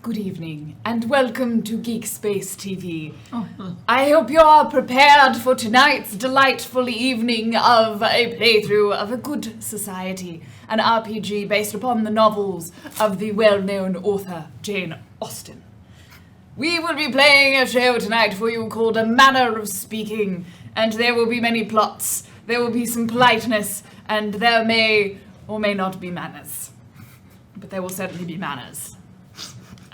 Good evening, and welcome to GeekSpaceTV. Oh, hello. I hope you're all prepared for tonight's delightful evening of a playthrough of A Good Society, an RPG based upon the novels of the well-known author Jane Austen. We will be playing a show tonight for you called A Manor of Speaking, and there will be many plots, there will be some politeness, and there may or may not be manners. But there will certainly be manners.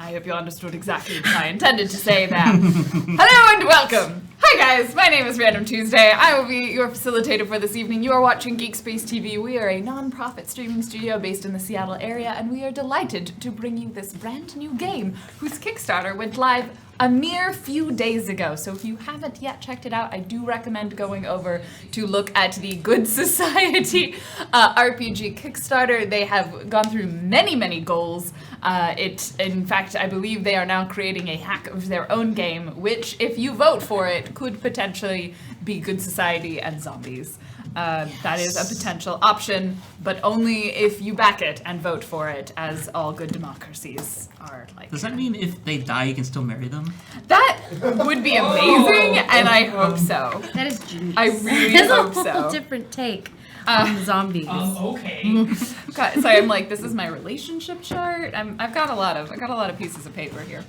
I hope you understood exactly what I intended to say there. Hello and welcome! Hi guys, my name is Random Tuesday. I will be your facilitator for this evening. You are watching GeekSpaceTV. We are a non-profit streaming studio based in the Seattle area, and we are delighted to bring you this brand new game whose Kickstarter went live a mere few days ago. So if you haven't yet checked it out, I do recommend going over to look at the Good Society RPG Kickstarter. They have gone through many, many goals. In fact, I believe they are now creating a hack of their own game, which, if you vote for it, could potentially be Good Society and Zombies. That is a potential option, but only if you back it and vote for it, as all good democracies are like. Does that mean if they die, you can still marry them? That would be amazing, and I hope so. That is genius. I really hope so. That's a whole different take on zombies. Okay. God, sorry, I'm like, this is my relationship chart. I've got a lot of pieces of paper here.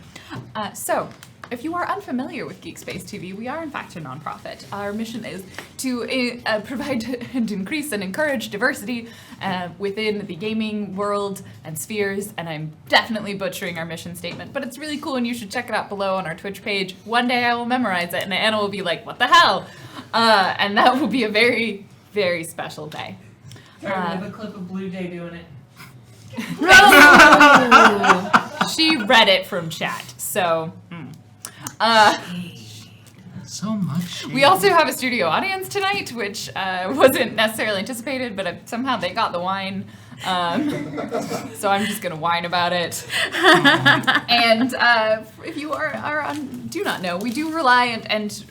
So, if you are unfamiliar with GeekSpaceTV, we are in fact a nonprofit. Our mission is to provide and increase and encourage diversity within the gaming world and spheres, and I'm definitely butchering our mission statement, but it's really cool and you should check it out below on our Twitch page. One day I will memorize it and Anna will be like, what the hell? And that will be a very, very special day. Sorry, we have a clip of Blue Day doing it. She read it from chat, so... So much. We also have a studio audience tonight, which wasn't necessarily anticipated, but somehow they got the wine. So I'm just going to whine about it. And if you do not know, we do rely and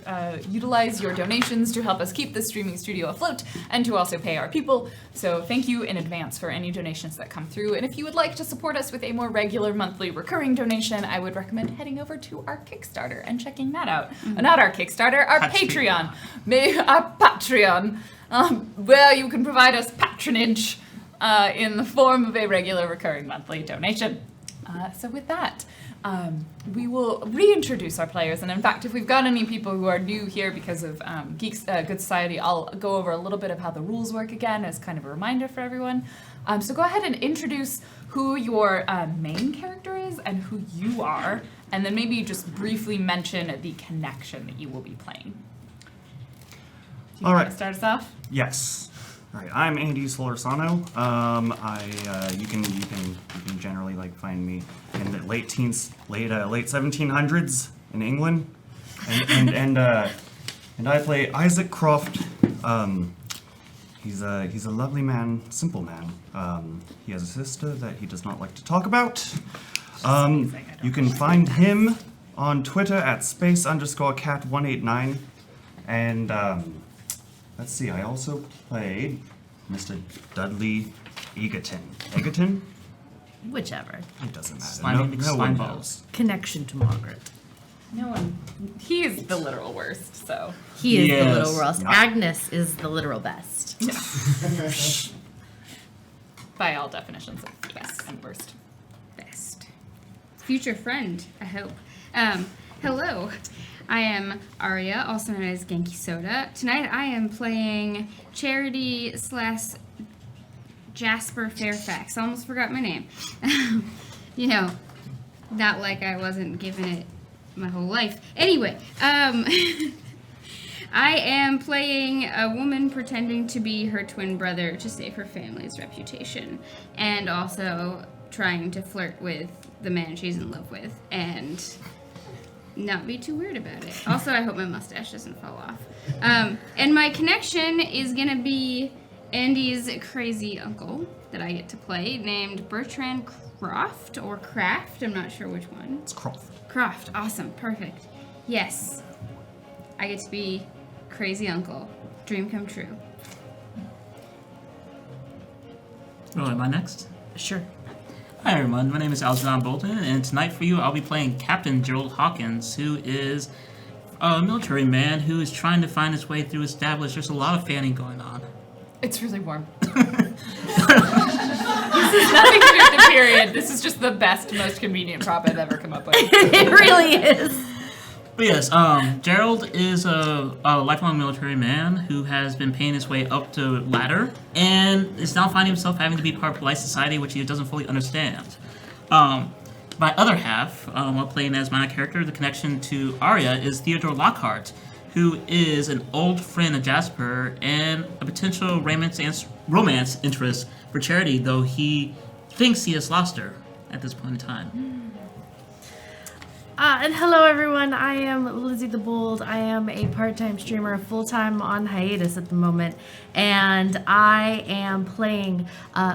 utilize your donations to help us keep this streaming studio afloat and to also pay our people. So thank you in advance for any donations that come through. And if you would like to support us with a more regular monthly recurring donation, I would recommend heading over to our Kickstarter and checking that out. Not our Kickstarter, our Patreon. Our Patreon, where you can provide us patronage in the form of a regular recurring monthly donation. So with that, we will reintroduce our players, and in fact, if we've got any people who are new here because of Good Society, I'll go over a little bit of how the rules work again as kind of a reminder for everyone. So go ahead and introduce who your main character is and who you are, and then maybe just briefly mention the connection that you will be playing. Do you want to start us off? Yes. All right, I'm Andy Solorzano. You can generally find me in the late 1700s in England, and I play Isaac Croft. He's a lovely man, simple man. He has a sister that he does not like to talk about. You can find him on Twitter at space_cat189, and let's see, I also played Mr. Dudley Egerton. Egerton? Whichever. It doesn't matter. Slimy No one McSlimeball. knows. Connection to Margaret. No one. He is the literal worst, so. He is Yes. the literal worst. No. Agnes is the literal best. By all definitions of best and worst. Best. Future friend, I hope. Hello. I am Aria, also known as Genki Soda. Tonight I am playing Charity / Jasper Fairfax. I almost forgot my name. Not like I wasn't given it my whole life. Anyway, I am playing a woman pretending to be her twin brother to save her family's reputation, and also trying to flirt with the man she's in love with, and not be too weird about it. Also, I hope my mustache doesn't fall off. And my connection is gonna be Andy's crazy uncle that I get to play, named Bertrand Croft, or Craft, I'm not sure which one. It's Croft. Croft, awesome, perfect. Yes, I get to be crazy uncle. Dream come true. Oh, am I next? Sure. Hi everyone, my name is Algernon Bolton, and tonight for you I'll be playing Captain Gerald Hawkins, who is a military man who is trying to find his way through established. There's a lot of fanning going on. It's really warm. This is nothing to do with the period. This is just the best, most convenient prop I've ever come up with. It really is. But yes, Gerald is a lifelong military man who has been paying his way up the ladder and is now finding himself having to be part of polite society, which he doesn't fully understand. My other half, while playing as my character, the connection to Arya, is Theodore Lockhart, who is an old friend of Jasper and a potential romance interest for Charity, though he thinks he has lost her at this point in time. And hello everyone, I am Lizzie the Bold. I am a part-time streamer, full-time on hiatus at the moment, and I am playing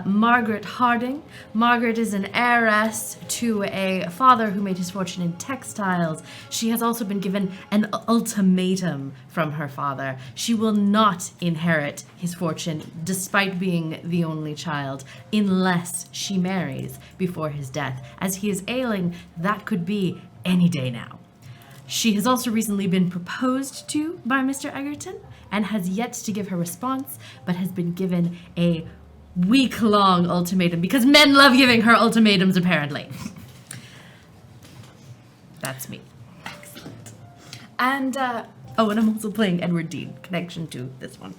Margaret Harding. Margaret is an heiress to a father who made his fortune in textiles. She has also been given an ultimatum from her father. She will not inherit his fortune, despite being the only child, unless she marries before his death. As he is ailing, that could be any day now. She has also recently been proposed to by Mr. Egerton and has yet to give her response, but has been given a week-long ultimatum because men love giving her ultimatums, apparently. That's me. Excellent. And, Oh, and I'm also playing Edward Dean, connection to this one.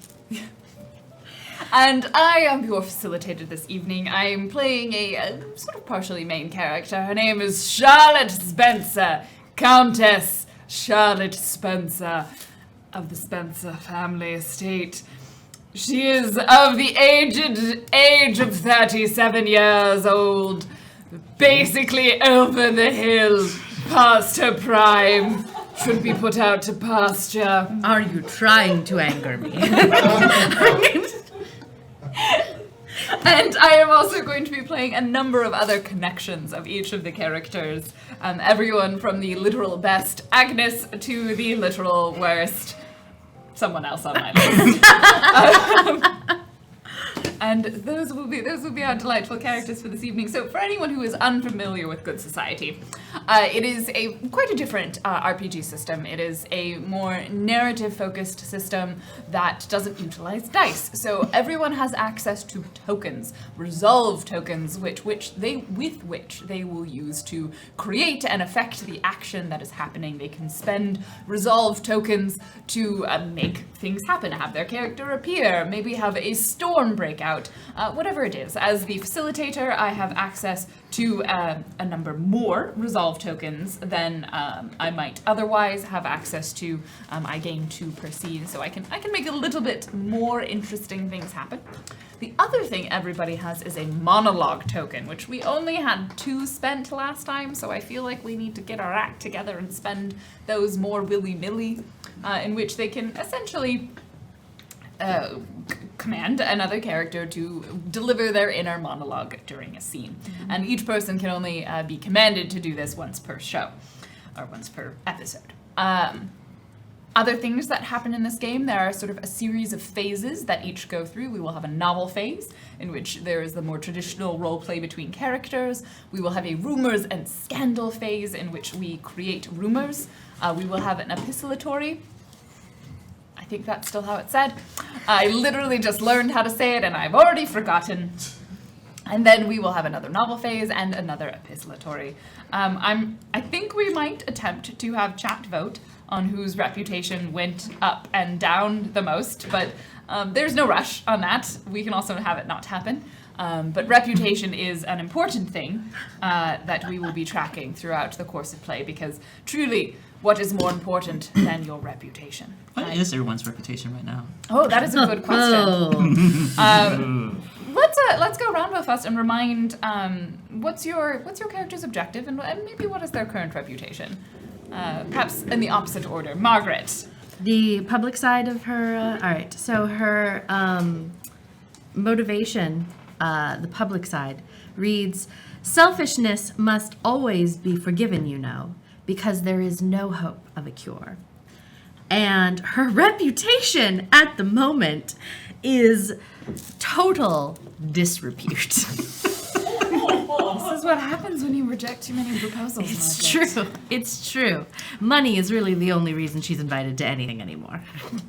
And I am your facilitator this evening. I am playing a sort of partially main character. Her name is Charlotte Spencer, Countess Charlotte Spencer of the Spencer family estate. She is of the aged age of 37 years old, basically over the hill, past her prime. Should be put out to pasture. Are you trying to anger me? And I am also going to be playing a number of other connections of each of the characters. Everyone from the literal best Agnes to the literal worst someone else on my list. And those will be our delightful characters for this evening. So for anyone who is unfamiliar with Good Society, it is quite a different RPG system. It is a more narrative-focused system that doesn't utilize dice. So everyone has access to tokens, resolve tokens, with which they will use to create and affect the action that is happening. They can spend resolve tokens to make things happen, have their character appear, maybe have a storm break out, whatever it is. As the facilitator, I have access to a number more resolve tokens than I might otherwise have access to. I gain 2 per scene, so I can make a little bit more interesting things happen. The other thing everybody has is a monologue token, which we only had 2 spent last time, so I feel like we need to get our act together and spend those more willy-nilly, in which they can essentially command another character to deliver their inner monologue during a scene. Mm-hmm. And each person can only be commanded to do this once per show, or once per episode. Other things that happen in this game, there are sort of a series of phases that each go through. We will have a novel phase, in which there is the more traditional role play between characters. We will have a rumors and scandal phase, in which we create rumors. We will have an epistolatory. I think that's still how it's said. I literally just learned how to say it, and I've already forgotten. And then we will have another novel phase and another epistolatory. I think we might attempt to have chat vote on whose reputation went up and down the most, but there's no rush on that. We can also have it not happen. But reputation is an important thing that we will be tracking throughout the course of play, because truly, what is more important than your reputation? What is everyone's reputation right now? Oh, that is a good question. Let's go around real fast and remind what's your character's objective, and maybe what is their current reputation? Perhaps in the opposite order. Margaret. The public side of her. All right. So her motivation, the public side, reads: "Selfishness must always be forgiven, you know, because there is no hope of a cure." And her reputation at the moment is total disrepute. This is is what happens when you reject too many proposals. It's Margaret. true. It's true. Money is really the only reason she's invited to anything anymore.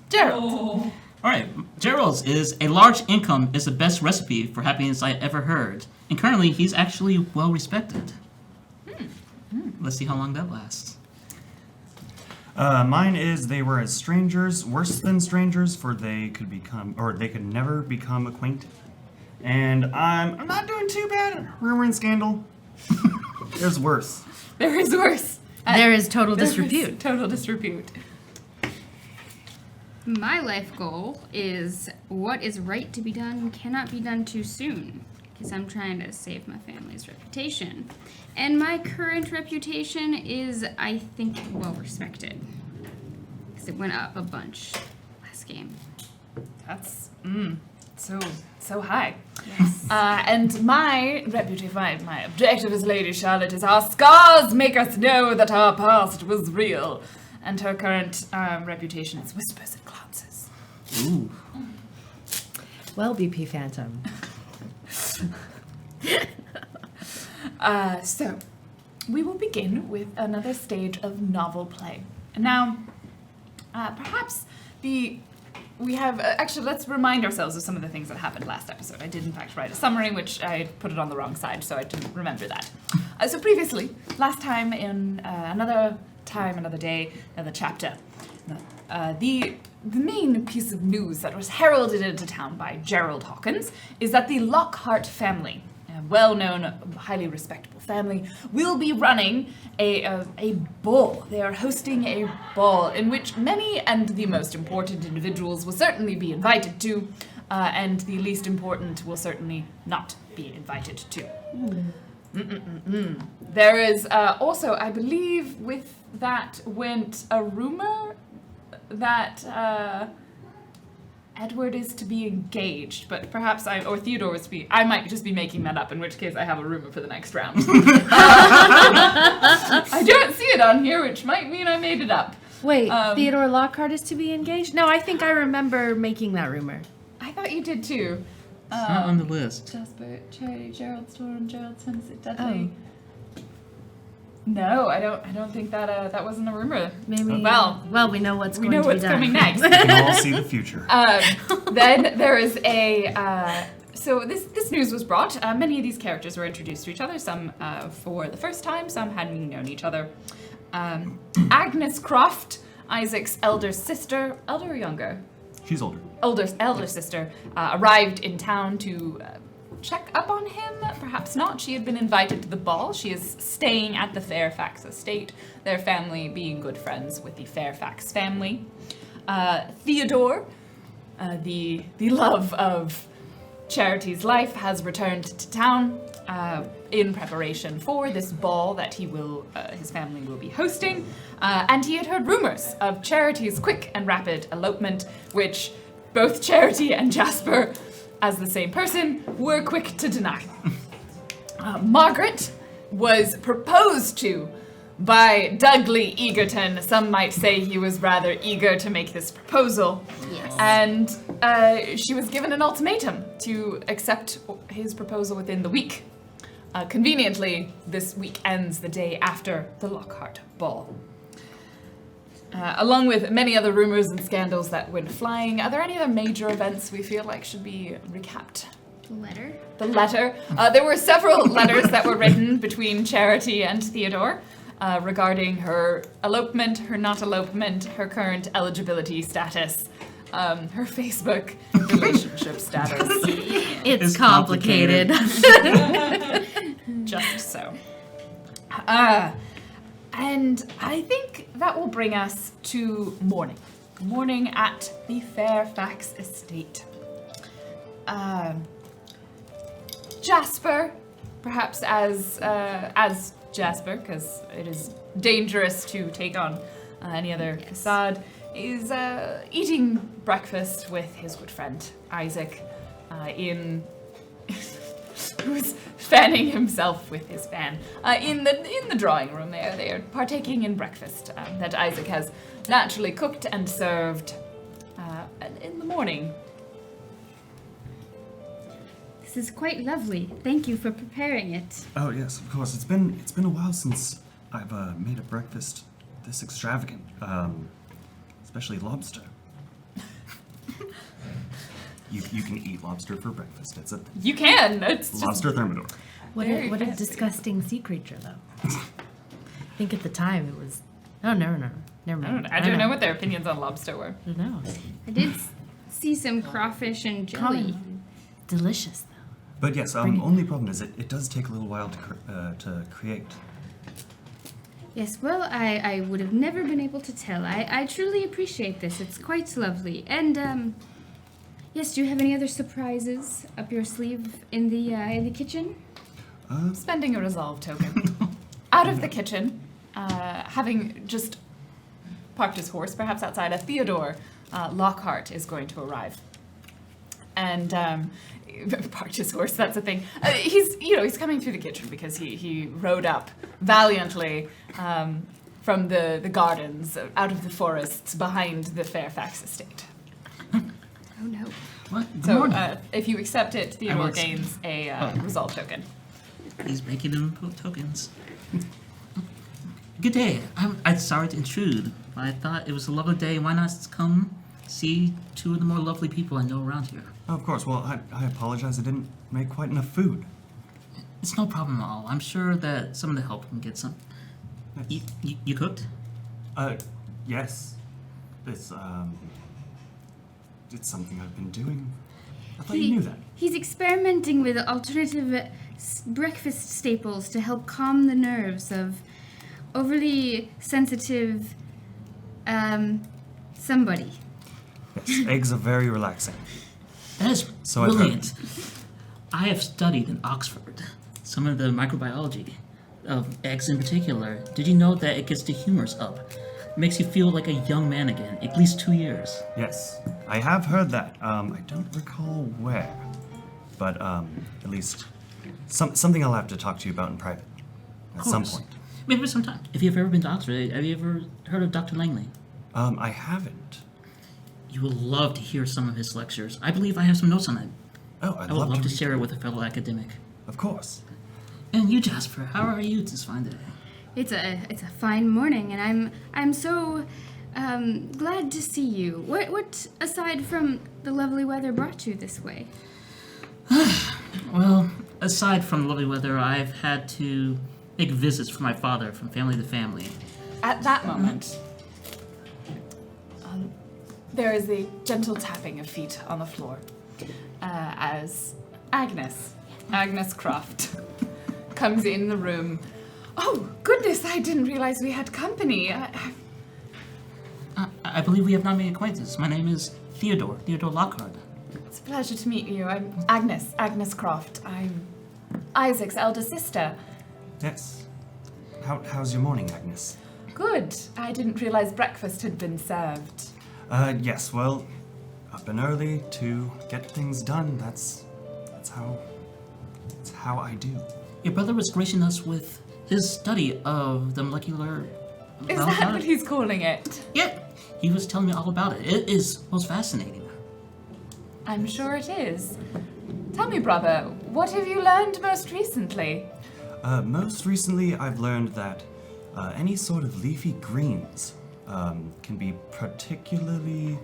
Gerald. Oh. All right, Gerald's is a large income is the best recipe for happiness I ever heard, and currently he's actually well respected. Let's see how long that lasts. Mine is they were as strangers, worse than strangers, for they could never become acquainted. And I'm not doing too bad. Rumor and scandal. There's worse. There is worse. There is total There is disrepute. Total disrepute. My life goal is what is right to be done cannot be done too soon, because I'm trying to save my family's reputation. And my current reputation is, I think, well respected, because it went up a bunch last game. That's so high. Yes. And my reputation, my objective as Lady Charlotte is our scars make us know that our past was real, and her current reputation is whispers and glances. Ooh. Well, BP Phantom. So, we will begin with another stage of novel play. Now, perhaps actually, let's remind ourselves of some of the things that happened last episode. I did, in fact, write a summary, which I put it on the wrong side, so I didn't remember that. So previously, last time in another day, another chapter, the main piece of news that was heralded into town by Gerald Hawkins is that the Lockhart family, a well-known, highly respectable family, will be running a ball. They are hosting a ball in which many and the most important individuals will certainly be invited to, and the least important will certainly not be invited to. There is also, I believe, with that went a rumor that Edward is to be engaged, but perhaps or Theodore was to be. I might just be making that up, in which case I have a rumor for the next round. I don't see it on here, which might mean I made it up. Wait, Theodore Lockhart is to be engaged? No, I think I remember making that rumor. I thought you did too. It's not on the list. Jasper, Charity, Gerald Storm, Gerald Sunset Dudley. No, I don't think that wasn't a rumor. Maybe. Well, we know what's we going know to be what's done. coming next. We can all see the future. Then there is so this news was brought. Many of these characters were introduced to each other, some for the first time, some hadn't known each other. Agnes Croft, Isaac's elder sister, elder or younger? She's older. Elder sister, arrived in town to check up on him. Perhaps not. She had been invited to the ball. She is staying at the Fairfax estate, their family being good friends with the Fairfax family. Theodore, the love of Charity's life, has returned to town in preparation for this ball that his family will be hosting. And he had heard rumors of Charity's quick and rapid elopement, which both Charity and Jasper, as the same person, were quick to deny. Margaret was proposed to by Dudley Egerton. Some might say he was rather eager to make this proposal. Yes. And she was given an ultimatum to accept his proposal within the week. Conveniently, this week ends the day after the Lockhart ball. Along with many other rumors and scandals that went flying, are there any other major events we feel like should be recapped? The letter. There were several letters that were written between Charity and Theodore regarding her elopement, her not elopement, her current eligibility status, her Facebook relationship status. It's complicated. Just so. And I think that will bring us to morning. Morning at the Fairfax estate. Jasper, perhaps as Jasper, because it is dangerous to take on any other facade, is eating breakfast with his good friend Isaac, who's fanning himself with his fan in the drawing room. They are partaking in breakfast that Isaac has naturally cooked and served in the morning. This This is quite lovely. Thank you for preparing it. Oh yes, of course. It's been a while since I've made a breakfast this extravagant. Especially lobster. You can eat lobster for breakfast. It's a You can. It's lobster thermidor. What a disgusting sea creature, though. I think at the time it was. Oh, never mind. I don't know what their opinions on lobster were. I don't know. I did see some crawfish and jelly. Delicious, though. But yes, only problem is it does take a little while to create. Yes, well, I would have never been able to tell. I truly appreciate this. It's quite lovely. And, yes, do you have any other surprises up your sleeve in the kitchen? Spending a resolve token. Out of the kitchen, having just parked his horse perhaps outside, a Theodore Lockhart is going to arrive. And parked his horse, that's the thing. He's coming through the kitchen because he rode up valiantly from the gardens out of the forests behind the Fairfax estate. Oh, no. What? Good So morning. if you accept it, Theodore will gains a resolve token. He's making them put tokens. Good day. I'm sorry to intrude, but I thought it was a lovely day. Why not come see two of the more lovely people I know around here? Oh, of course. Well, I apologize. I didn't make quite enough food. It's no problem at all. I'm sure that some of the help can get some. You cooked? Yes. It's something I've been doing. I thought you knew that. He's experimenting with alternative breakfast staples to help calm the nerves of overly sensitive somebody. Yes, eggs are very relaxing. That is So I've heard. brilliant. I have studied in Oxford some of the microbiology of eggs in particular. Did you know that it gets the humors up? It makes you feel like a young man again, at least 2 years. Yes, I have heard that. I don't recall where, but at least something I'll have to talk to you about in private at some point. Maybe sometime. If you've ever been to Oxford, have you ever heard of Dr. Langley? I haven't. You will love to hear some of his lectures. I believe I have some notes on it. Oh, I'd I would love to read share it with a fellow academic. Of course. And you, Jasper, how are you this fine day? It's a fine morning, and I'm so glad to see you. What aside from the lovely weather brought you this way? Well, aside from lovely weather, I've had to make visits for my father from family to family. At that moment, there is a gentle tapping of feet on the floor as Agnes Croft, comes in the room. Oh, goodness, I didn't realize we had company. I believe we have not made acquaintance. My name is Theodore Lockhart. It's a pleasure to meet you. I'm Agnes Croft. I'm Isaac's elder sister. Yes. How's your morning, Agnes? Good. I didn't realize breakfast had been served. Yes, well, up and early to get things done. That's how I do. Your brother was gracing us with his study of the molecular... Is that what he's calling it? Yeah, he was telling me all about it. It is most fascinating. I'm sure it is. Tell me, brother, what have you learned most recently? Most recently, I've learned that any sort of leafy greens can be particularly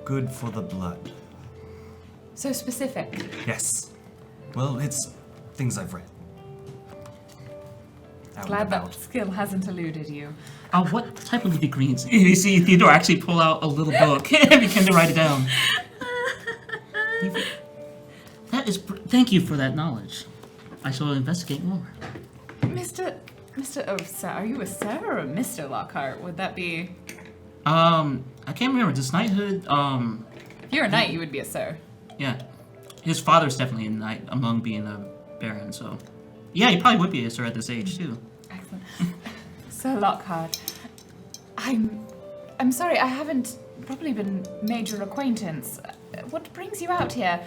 good for the blood. So specific. Yes. Well, it's things I've read. Out and Glad that about. skill hasn't eluded you. What type of leafy greens? You see Theodore actually pull out a little book and begin to write it down. Thank you for that knowledge. I shall investigate more. Mr. Oh, sir, are you a sir or a Mr. Lockhart? Would that be... I can't remember. Does knighthood, If you're a knight, you would be a sir. yeah. His father's definitely a knight among being a baron, so... Yeah, he probably would be a sir at this age, too. Excellent. Sir Lockhart, I'm sorry, I haven't probably been made your acquaintance. What brings you out here?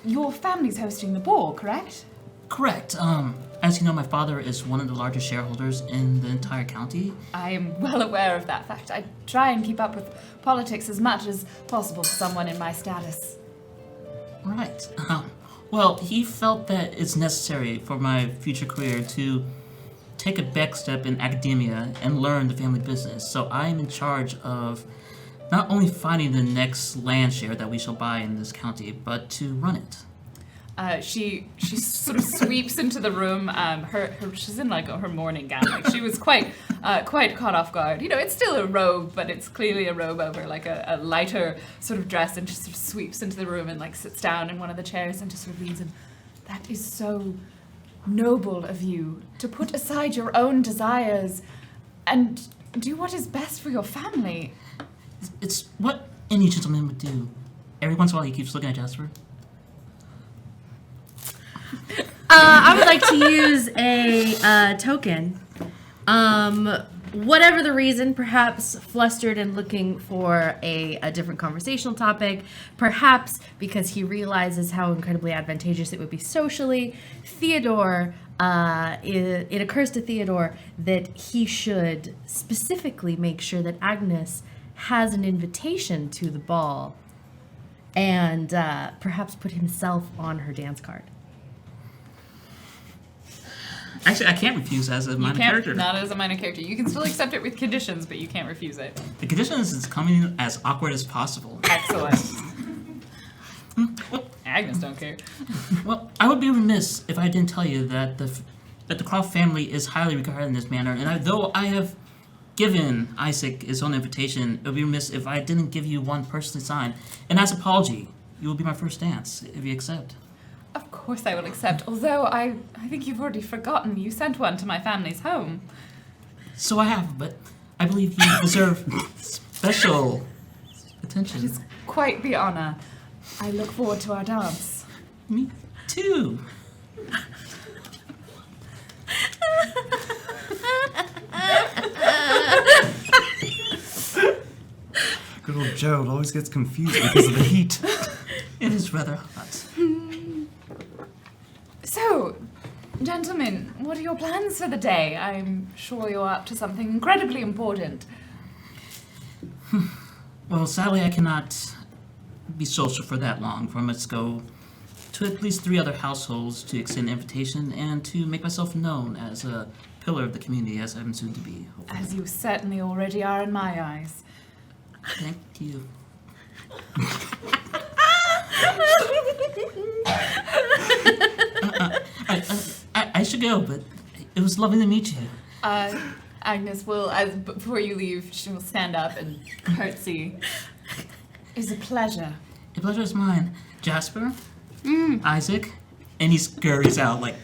Your family's hosting the ball, correct? Correct. As you know, my father is one of the largest shareholders in the entire county. I am well aware of that fact. I try and keep up with politics as much as possible for someone in my status. Right. Well, he felt that it's necessary for my future career to take a back step in academia and learn the family business. So I am in charge of not only finding the next land share that we shall buy in this county, but to run it. She sort of sweeps into the room. She's in like her morning gown. Like she was quite caught off guard. You know, it's still a robe, but it's clearly a robe over like a lighter sort of dress. And just sort of sweeps into the room and like sits down in one of the chairs and just sort of leans in. That is so noble of you to put aside your own desires and do what is best for your family. It's what any gentleman would do. Every once in a while, he keeps looking at Jasper. I would like to use a token. Whatever the reason, perhaps flustered and looking for a different conversational topic, perhaps because he realizes how incredibly advantageous it would be socially, Theodore, it occurs to Theodore that he should specifically make sure that Agnes has an invitation to the ball and perhaps put himself on her dance card. Actually, I can't refuse as a minor character. Not as a minor character. You can still accept it with conditions, but you can't refuse it. The condition is coming as awkward as possible. Excellent. Agnes don't care. Well, I would be remiss if I didn't tell you that the Croft family is highly regarded in this manner, and though I have given Isaac his own invitation, it would be remiss if I didn't give you one personally signed. And as apology, you will be my first dance, if you accept. Of course I will accept, although I think you've already forgotten you sent one to my family's home. So I have, but I believe you deserve special attention. It is quite the honor. I look forward to our dance. Me too. Good old Gerald always gets confused because of the heat. It is rather hot. So, gentlemen, what are your plans for the day? I'm sure you're up to something incredibly important. Well, sadly, I cannot be social for that long, for I must go to at least 3 other households to extend an invitation and to make myself known as a pillar of the community, as I'm soon to be. Hopefully. As you certainly already are in my eyes. Thank you. I should go, but it was lovely to meet you. Agnes will, before you leave, she will stand up and curtsy. It's a pleasure. The pleasure is mine. Jasper, Isaac, and he scurries out like...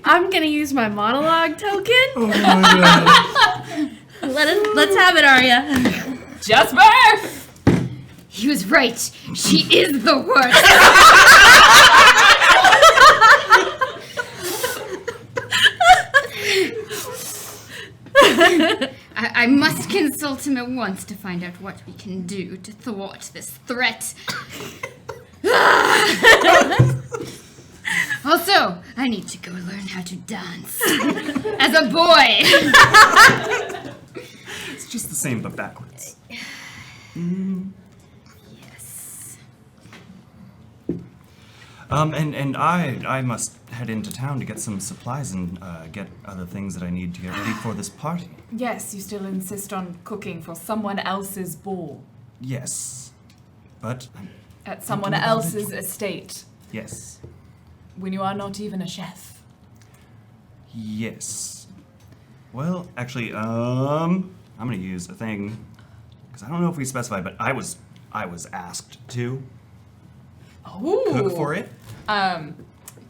I'm gonna use my monologue token. Oh my god. Let's have it, Arya. Jasper! He was right. She is the worst. I must consult him at once to find out what we can do to thwart this threat. Also, I need to go learn how to dance. As a boy. It's just the same, but backwards. Yes. And I must head into town to get some supplies and get other things that I need to get ready for this party. Yes, you still insist on cooking for someone else's ball. Yes. But... At someone else's estate. Yes. When you are not even a chef. Yes. Well, actually, I'm gonna use a thing, because I don't know if we specified, but I was asked to cook for it.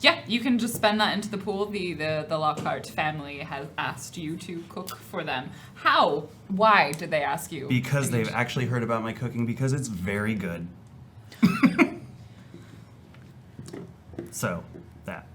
Yeah, you can just spend that into the pool. The Lockhart family has asked you to cook for them. How? Why did they ask you? Because they've actually heard about my cooking, because it's very good. So, that.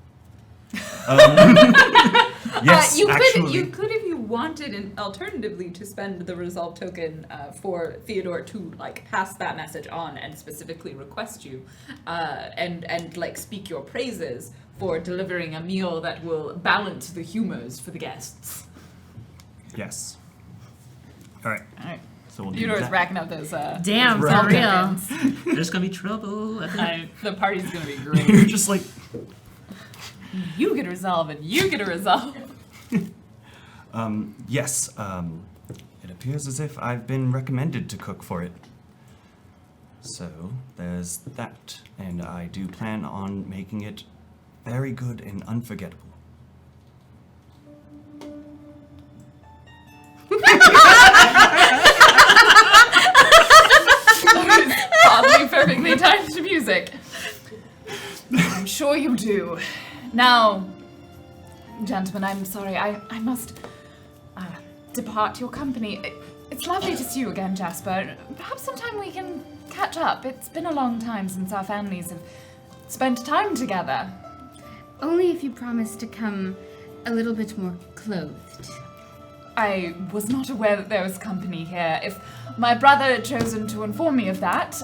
Yes, you actually. could if you wanted, and alternatively to spend the resolve token for Theodore to like pass that message on and specifically request you, and like speak your praises for delivering a meal that will balance the humors for the guests. Yes. All right. All right. So we'll do Eudora's that. racking up those. Damn, those for real. tokens. There's gonna be trouble. The party's gonna be great. You're just like, You get a resolve, and you get a resolve. yes, it appears as if I've been recommended to cook for it. So, there's that, and I do plan on making it very good and unforgettable. Oddly perfectly timed music. I'm sure you do. Now, gentlemen, I'm sorry. I must depart your company. It's lovely to see you again, Jasper. Perhaps sometime we can catch up. It's been a long time since our families have spent time together. Only if you promise to come a little bit more clothed. I was not aware that there was company here. If my brother had chosen to inform me of that,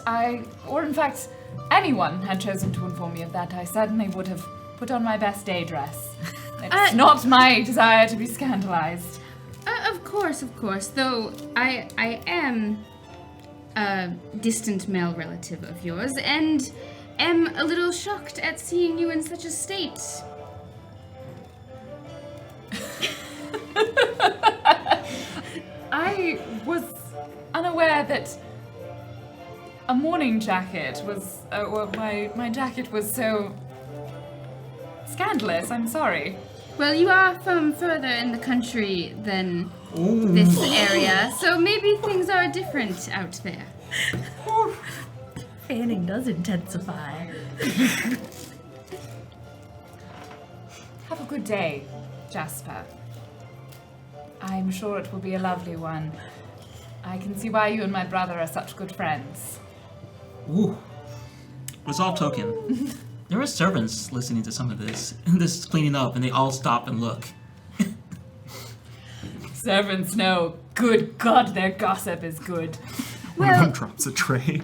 or in fact, anyone had chosen to inform me of that, I certainly would have put on my best day dress. It's not my desire to be scandalized. Of course. Though I am a distant male relative of yours, and am a little shocked at seeing you in such a state. I was unaware that a morning jacket was, my jacket was so scandalous. I'm sorry. Well, you are from further in the country than this area, so maybe things are different out there. Fanning does intensify. Have a good day, Jasper. I'm sure it will be a lovely one. I can see why you and my brother are such good friends. Ooh. Resolve token. There are servants listening to some of this cleaning up, and they all stop and look. Servants know. Good God, their gossip is good. One of them drops a tray.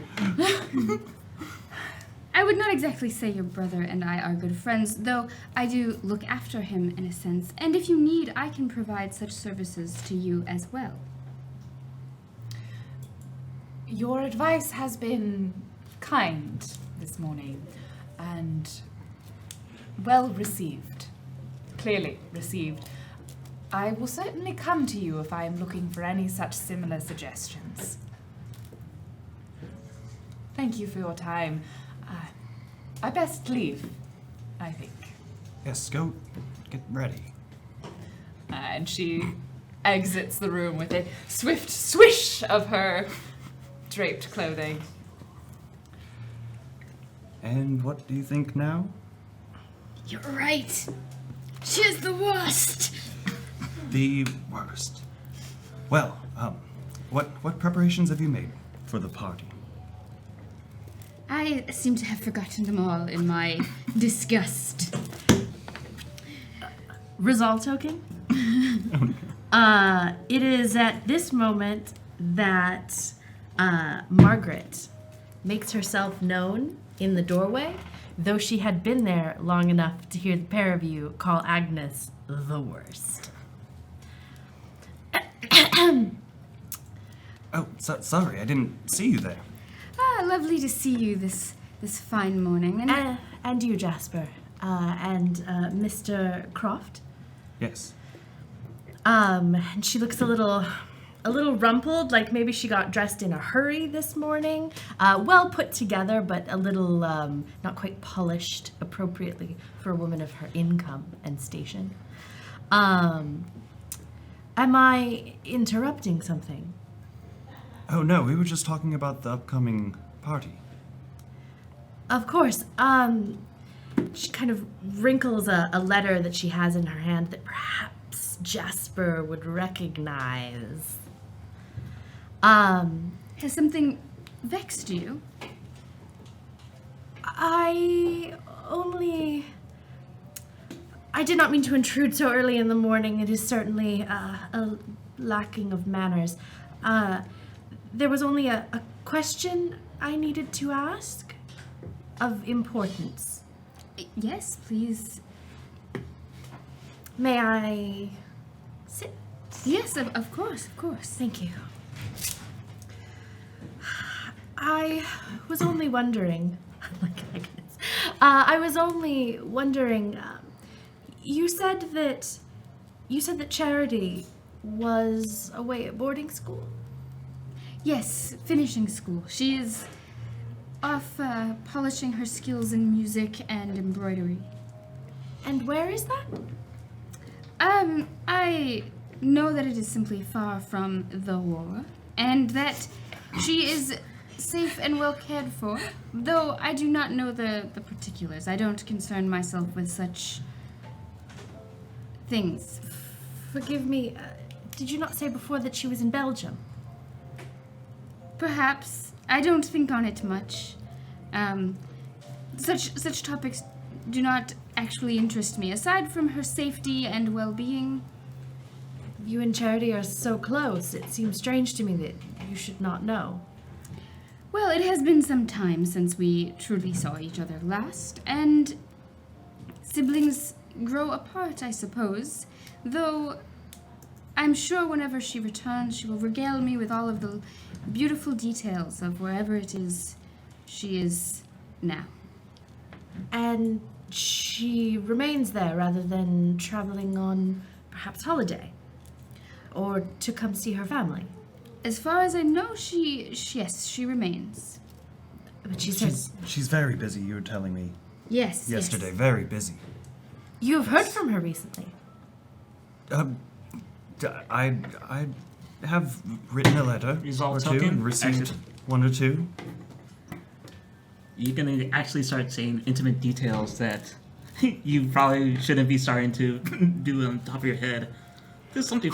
I would not exactly say your brother and I are good friends, though I do look after him in a sense, and if you need, I can provide such services to you as well. Your advice has been kind this morning, and well received. Clearly received. I will certainly come to you if I am looking for any such similar suggestions. Thank you for your time. I best leave, I think. Yes, go get ready. And she exits the room with a swift swish of her draped clothing. And what do you think now? You're right. She's the worst. The worst. Well, what preparations have you made for the party? I seem to have forgotten them all in my disgust. Resolve token? It is at this moment that Margaret makes herself known in the doorway, though she had been there long enough to hear the pair of you call Agnes the worst. Oh, sorry, I didn't see you there. Lovely to see you this fine morning. And you, Jasper, and Mr. Croft. Yes. And she looks a little rumpled, like maybe she got dressed in a hurry this morning. Well put together, but a little not quite polished appropriately for a woman of her income and station. Am I interrupting something? Oh no, we were just talking about the upcoming party. Of course. She kind of wrinkles a letter that she has in her hand that perhaps Jasper would recognize. Has something vexed you? I did not mean to intrude so early in the morning. It is certainly a lacking of manners. There was only a question I needed to ask of importance. Yes, please. May I sit? Yes, of course. Thank you. I was only wondering. I was only wondering. You said that Charity was away at boarding school. Yes, finishing school. She is off polishing her skills in music and embroidery. And where is that? I know that it is simply far from the war, and that she is safe and well cared for, though I do not know the particulars. I don't concern myself with such things. Forgive me, did you not say before that she was in Belgium? Perhaps. I don't think on it much. Such topics do not actually interest me, aside from her safety and well-being. You and Charity are so close. It seems strange to me that you should not know. Well, it has been some time since we truly saw each other last, and siblings grow apart, I suppose, though I'm sure whenever she returns, she will regale me with all of the beautiful details of wherever it is she is now. And she remains there rather than traveling on perhaps holiday, or to come see her family. As far as I know, yes, she remains. But she says She's very busy, you were telling me Yes. yesterday. Very busy. you have heard from her recently. I have written a letter Resolve or two token? and received Actually- one or two. You're gonna actually start saying intimate details that you probably shouldn't be starting to do on top of your head. There's something.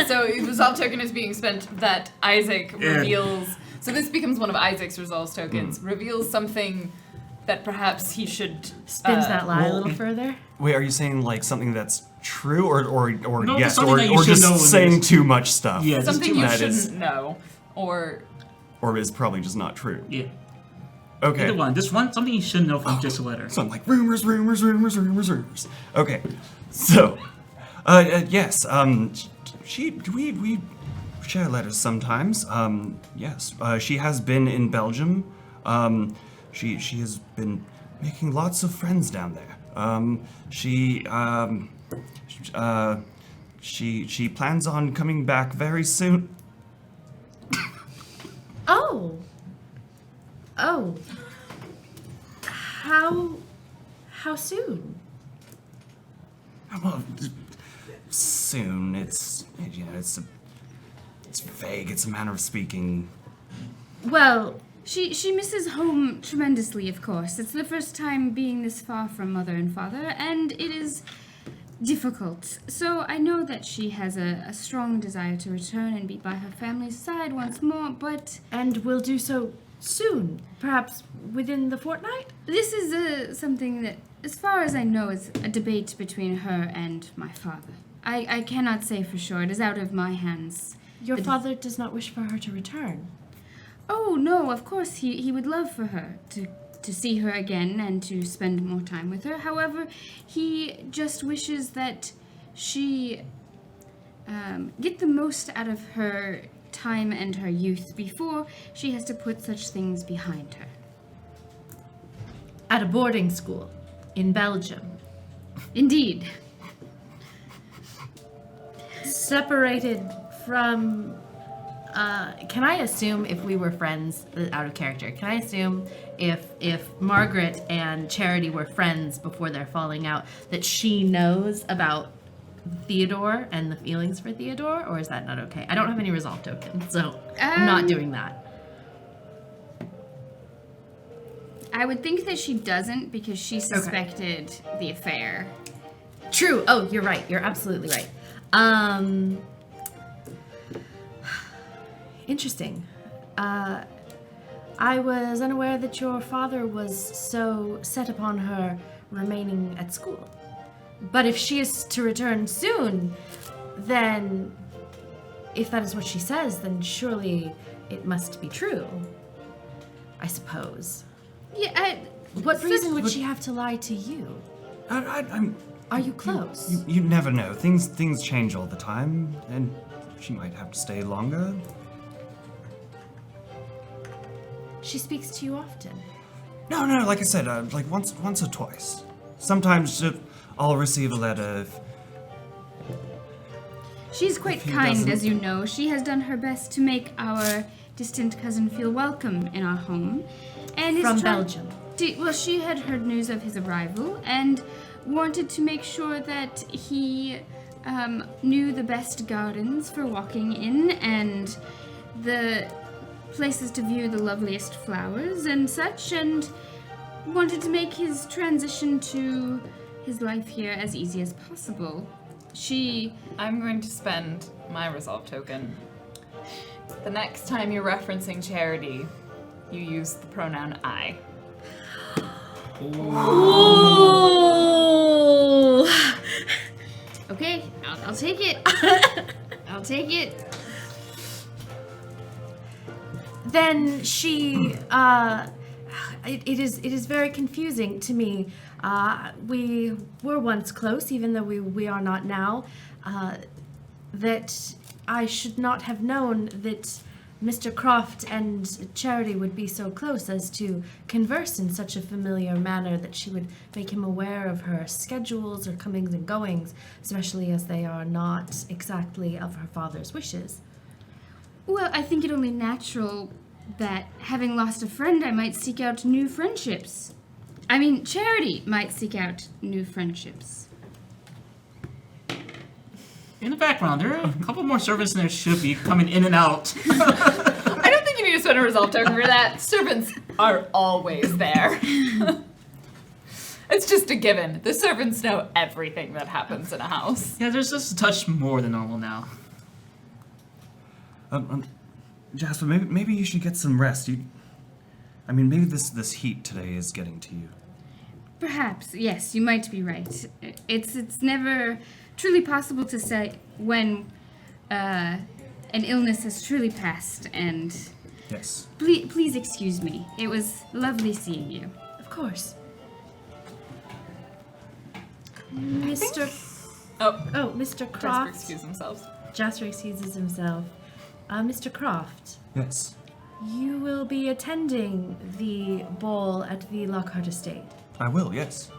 So resolve token is being spent that Isaac Yeah. reveals. So this becomes one of Isaac's resolve tokens. Reveals something that perhaps he should Spins that lie a well, little further. Wait, are you saying like something that's true or No, yes, something or, that you or should just know saying is- too much stuff? Yeah, just something too you much. That is- shouldn't know, or Or is probably just not true. Yeah. Okay. Either one. Just something you should know from just a letter. So I'm like rumors. Okay, so yes, we share letters sometimes. Yes, she has been in Belgium. She has been making lots of friends down there. She plans on coming back very soon. Oh. How soon? Well, soon. It's vague. It's a manner of speaking. Well, She misses home tremendously, of course. It's the first time being this far from mother and father, and it is difficult. So I know that she has a strong desire to return and be by her family's side once more, but and we'll do so soon, perhaps within the fortnight? this is something that, as far as I know, is a debate between her and my father. I cannot say for sure. It is out of my hands. Your father does not wish for her to return. Oh, no, of course, he would love for her to see her again and to spend more time with her. However, he just wishes that she get the most out of her time and her youth before she has to put such things behind her. At a boarding school in Belgium. Indeed. Separated from... can I assume, if we were friends, out of character, can I assume if Margaret and Charity were friends before their falling out, that she knows about Theodore and the feelings for Theodore, or is that not okay? I don't have any resolve tokens, so I'm not doing that. I would think that she doesn't because she suspected the affair. True. Oh, you're right. You're absolutely right. Interesting. I was unaware that your father was so set upon her remaining at school. But if she is to return soon, then if that is what she says, then surely it must be true. I suppose. Yeah, What reason would she have to lie to you? I'm. Are you close? You never know. Things change all the time, and she might have to stay longer. She speaks to you often. No, like I said, like once or twice. Sometimes I'll receive a letter if She's quite he kind, doesn't- as you know. She has done her best to make our distant cousin feel welcome in our home. And is From try- Belgium. Well, she had heard news of his arrival and wanted to make sure that he knew the best gardens for walking in and the places to view the loveliest flowers and such, and wanted to make his transition to his life here as easy as possible. I'm going to spend my resolve token. The next time you're referencing Charity, you use the pronoun I. Ooh. Okay, I'll take it. I'll take it. Then she, it is very confusing to me. We were once close, even though we are not now. That I should not have known that Mr. Croft and Charity would be so close as to converse in such a familiar manner that she would make him aware of her schedules or comings and goings, especially as they are not exactly of her father's wishes. Well, I think it only natural that having lost a friend, I might seek out new friendships. I mean, Charity might seek out new friendships. In the background, there are a couple more servants than there should be coming in and out. I don't think you need to spend a resolve token for that. Servants are always there. It's just a given. The servants know everything that happens in a house. Yeah, there's just a touch more than normal now. Jasper, maybe you should get some rest. Maybe this heat today is getting to you. Perhaps, yes, you might be right. It's never truly possible to say when an illness has truly passed, and Yes. please excuse me. It was lovely seeing you. Of course. Mr. Mr. Jasper Croft. excuse themselves. Jasper excuses himself. Mr. Croft, Yes. you will be attending the ball at the Lockhart Estate. I will, yes.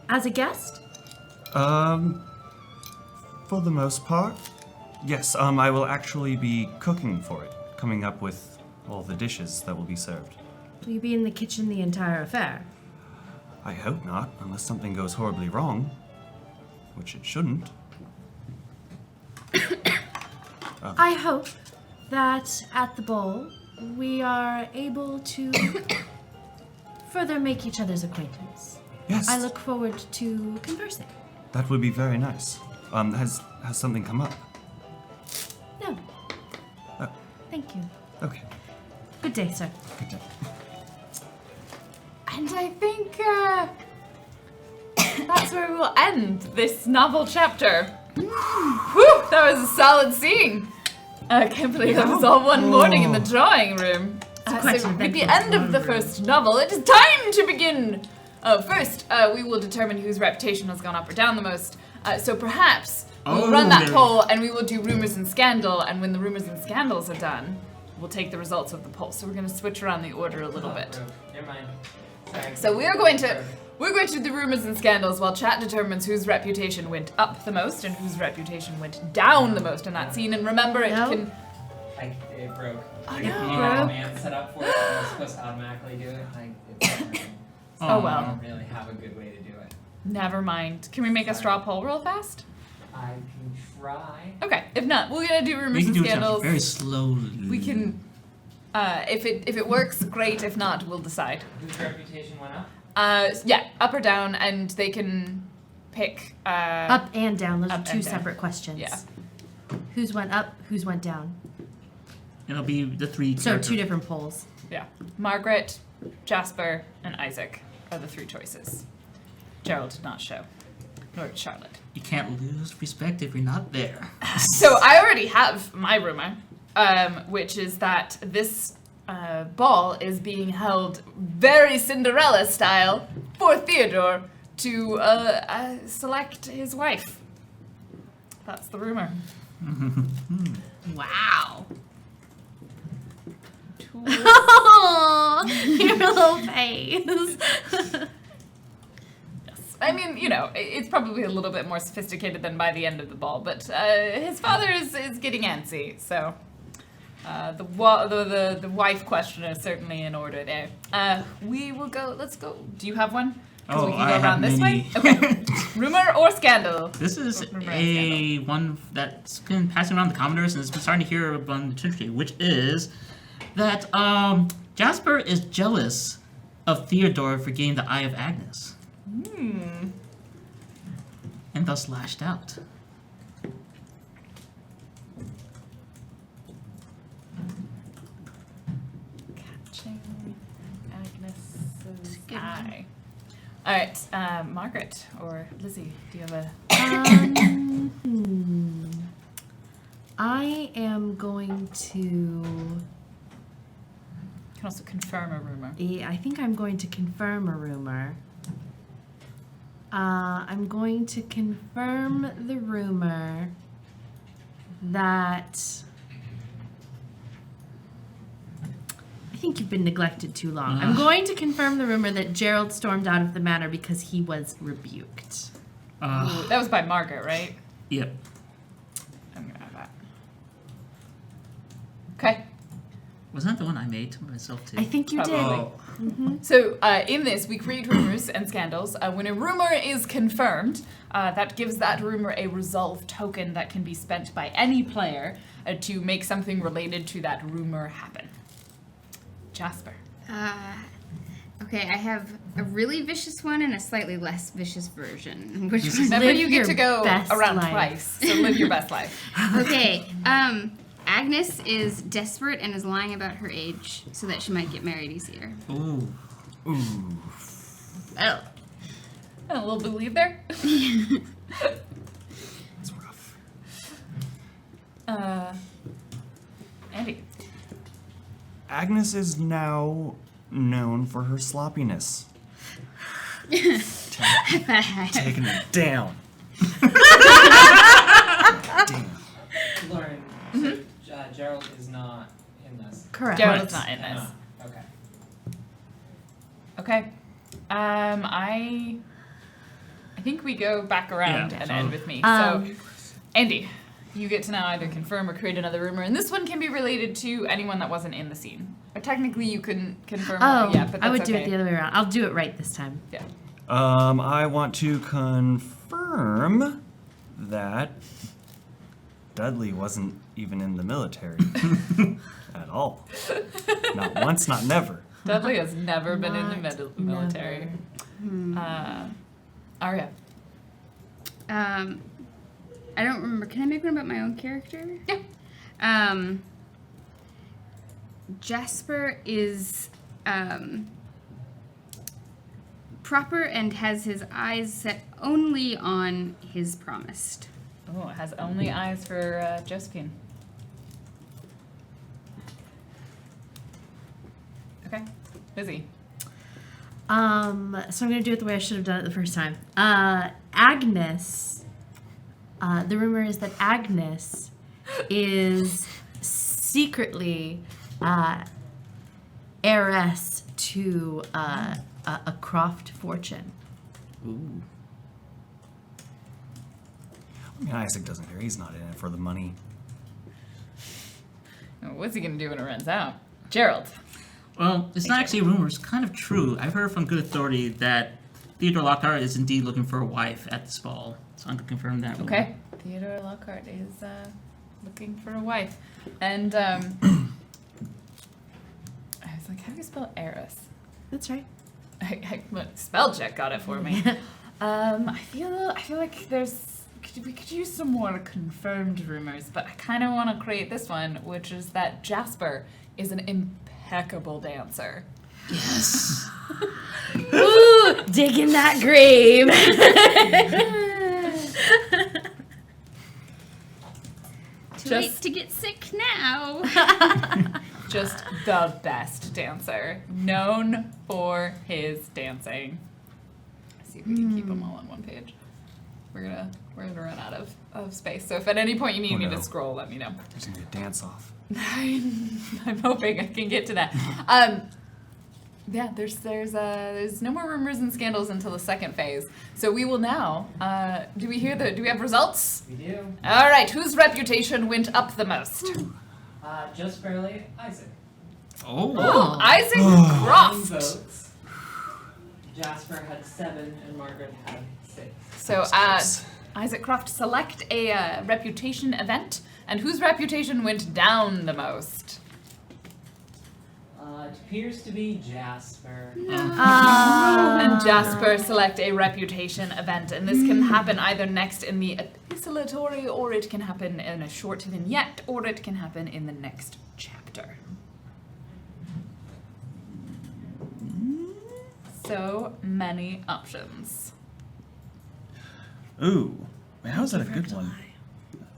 As a guest? For the most part. Yes, I will actually be cooking for it, coming up with all the dishes that will be served. Will you be in the kitchen the entire affair? I hope not, unless something goes horribly wrong, which it shouldn't. I hope that at the ball we are able to further make each other's acquaintance. Yes. I look forward to conversing. That would be very nice. Has something come up? No. Oh. Thank you. Okay. Good day, sir. Good day. And I think that's where we'll end this novel chapter. Whew, that was a solid scene. I can't believe that was all one morning in the drawing room. quite So an with the eventful end of the drawing room. first novel, it is time to begin. First, we will determine whose reputation has gone up or down the most. So perhaps we'll run that Okay. poll and we will do rumors and scandal. And when the rumors and scandals are done, we'll take the results of the poll. So we're going to switch around the order a little bit. Never mind. Sorry. So we're going to do the rumors and scandals while chat determines whose reputation went up the most and whose reputation went down the most in that scene. And remember, it No. can. It broke. Oh, Like, no. you had a command set up for it, and it was supposed to automatically do it. Oh, I well. don't really have a good way to do it. Never mind. Can we make a straw poll real fast? I can try. Okay. If not, we're gonna do rumors We can and do it scandals. very slowly. We can. If it works, great. If not, we'll decide. Whose reputation went up? Yeah, up or down, and they can pick. Up and down. Those up are and two down. separate questions. Yeah. Whose went up? Whose went down? It'll be the three. So character- two different polls. Yeah. Margaret, Jasper, and Isaac are the three choices. Gerald did not show, nor did Charlotte. You can't lose respect if you're not there. So I already have my rumor, which is that this ball is being held very Cinderella style for Theodore to select his wife. That's the rumor. Wow. tools. Oh, your little face. I mean, you know, it's probably a little bit more sophisticated than by the end of the ball, but his father is getting antsy, so the wife question is certainly in order there. We will go. Let's go. Do you have one? 'Cause we can go around this way. Okay. Rumor or scandal? This is a one that's been passing around the Commodores and has been starting to hear about the country, which is that Jasper is jealous of Theodore for getting the Eye of Agnes. And thus lashed out. Catching Agnes's eye. All right, Margaret or Lizzie, do you have a? I am going to. You can also confirm a rumor. Yeah, I think I'm going to confirm a rumor. I'm going to confirm the rumor that I think you've been neglected too long. I'm going to confirm the rumor that Gerald stormed out of the manor because he was rebuked. Ooh, that was by Margaret, right? Yep. I'm gonna have that. Okay. Wasn't that the one I made to myself too? I think you did. Oh. So in this, we create rumors and scandals. When a rumor is confirmed, that gives that rumor a resolve token that can be spent by any player to make something related to that rumor happen. Jasper. Okay, I have a really vicious one and a slightly less vicious version. Which one? Remember, Live you get your to go best around life. twice, so live your best life. Okay, Agnes is desperate and is lying about her age so that she might get married easier. Ooh. Ooh. Oh. A little believe there. It's rough. Andy. Agnes is now known for her sloppiness. Taking it down. Damn. Lauren, Gerald is not in this. Correct. Gerald's not in this. No. Okay. Okay. I think we go back around Yeah, and so- end with me. So, Andy, you get to now either confirm or create another rumor, and this one can be related to anyone that wasn't in the scene. Or technically, you can confirm. Oh, yeah, but that's I would do okay. it the other way around. I'll do it right this time. Yeah. I want to confirm that Dudley wasn't even in the military at all. Not once, not never. Dudley has never been in the Not military. Arya. I don't remember. Can I make one about my own character? Yeah. Jasper is proper and has his eyes set only on his promised. Oh, it has only eyes for Josephine. Okay. Lizzie. So I'm gonna do it the way I should have done it the first time. Agnes. The rumor is that Agnes is secretly heiress to a Croft fortune. Ooh. I mean, Isaac doesn't care. He's not in it for the money. What's he gonna do when it runs out? Gerald. Well, it's not actually a rumor. It's kind of true. I've heard from good authority that Theodore Lockhart is indeed looking for a wife at this ball. So I'm going to confirm that. rumor. Okay. Theodore Lockhart is looking for a wife. And I was like, how do you spell heiress? That's right. Spell check got it for me. I feel like we could use some more confirmed rumors, but I kind of want to create this one, which is that Jasper is an impeccable dancer. Yes. Ooh, dig in that grave. Too late to get sick now. Just the best dancer, known for his dancing. Let's see if we can keep them all on one page. We're gonna run out of space. So if at any point you need Oh, me no. to scroll, let me know. There's gonna be a dance off. I'm hoping I can get to that. Yeah, there's no more rumors and scandals until the second phase. So we will now. Do we have results? We do. All right. Whose reputation went up the most? Just barely, Isaac. Oh, Isaac 9 Croft. votes. Jasper had 7 and Margaret had 6. So Isaac Croft, select a reputation event, and whose reputation went down the most? It appears to be Jasper. And Jasper, select a reputation event, and this can happen either next in the epistolatory, or it can happen in a short vignette, or it can happen in the next chapter. So many options. Ooh, man, how's that a good one?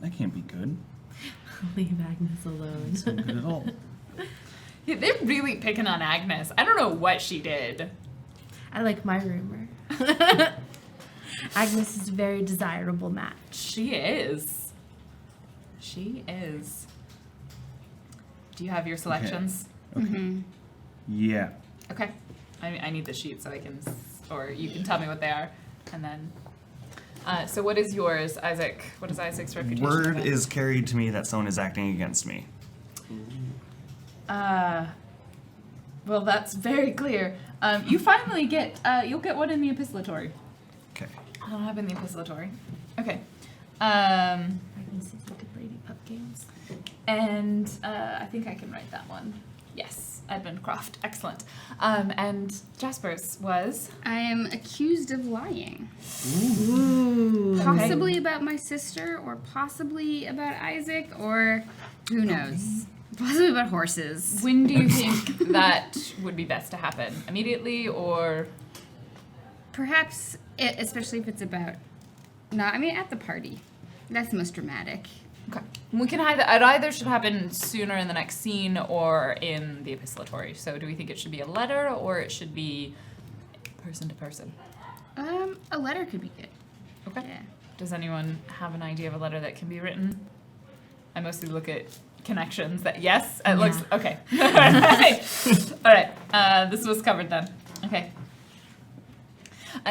That can't be good. Leave Agnes alone. It's not good at all. Yeah, they're really picking on Agnes. I don't know what she did. I like my rumor. Agnes is a very desirable match. She is. She is. Do you have your selections? Yeah. Okay. I need the sheet so I can, or you can tell me what they are, and then. So what is yours, Isaac? What is Isaac's reputation? Word event? is carried to me that someone is acting against me. Well, that's very clear. You finally get, you'll get one in the epistolatory. Okay. I don't have in the epistolatory. Okay. Agnes is like a lady pup games. And I think I can write that one. Yes, Edmund Croft. Excellent. And Jasper's was? I am accused of lying. Ooh. Possibly about my sister, or possibly about Isaac, or who knows? Possibly about horses. When do you think that would be best to happen? Immediately or? Perhaps, especially if it's about, at the party. That's the most dramatic. Okay. We can either should happen sooner in the next scene or in the epistolatory. So do we think it should be a letter or it should be person to person? A letter could be good. Okay. Yeah. Does anyone have an idea of a letter that can be written? I mostly look at connections that, yes, it looks, okay. All right. This was covered then. Okay.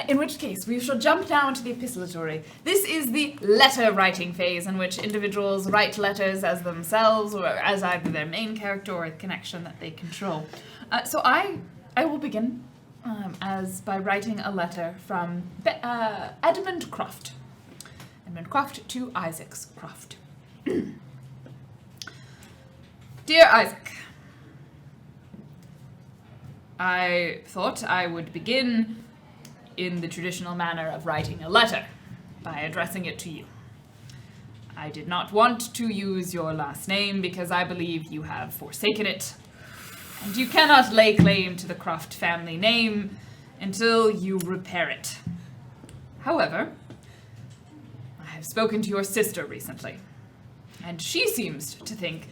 In which case, we shall jump down to the epistolatory. This is the letter writing phase in which individuals write letters as themselves or as either their main character or a connection that they control. So I will begin by writing a letter from Edmund Croft. Edmund Croft to Isaac Croft. Dear Isaac, I thought I would begin in the traditional manner of writing a letter, by addressing it to you. I did not want to use your last name because I believe you have forsaken it, and you cannot lay claim to the Croft family name until you repair it. However, I have spoken to your sister recently, and she seems to think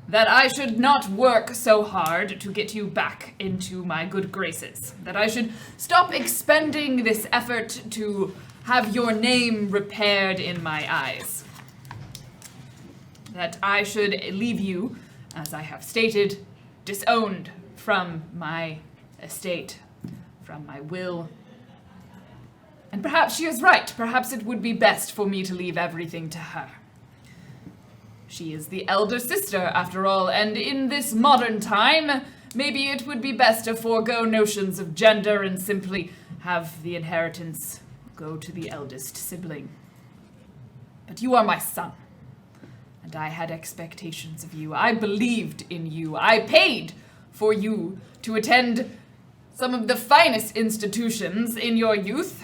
that I should not work so hard to get you back into my good graces, that I should stop expending this effort to have your name repaired in my eyes, that I should leave you, as I have stated, disowned from my estate, from my will. And perhaps she is right. Perhaps it would be best for me to leave everything to her. She is the elder sister, after all, and in this modern time, maybe it would be best to forego notions of gender and simply have the inheritance go to the eldest sibling. But you are my son, and I had expectations of you. I believed in you. I paid for you to attend some of the finest institutions in your youth,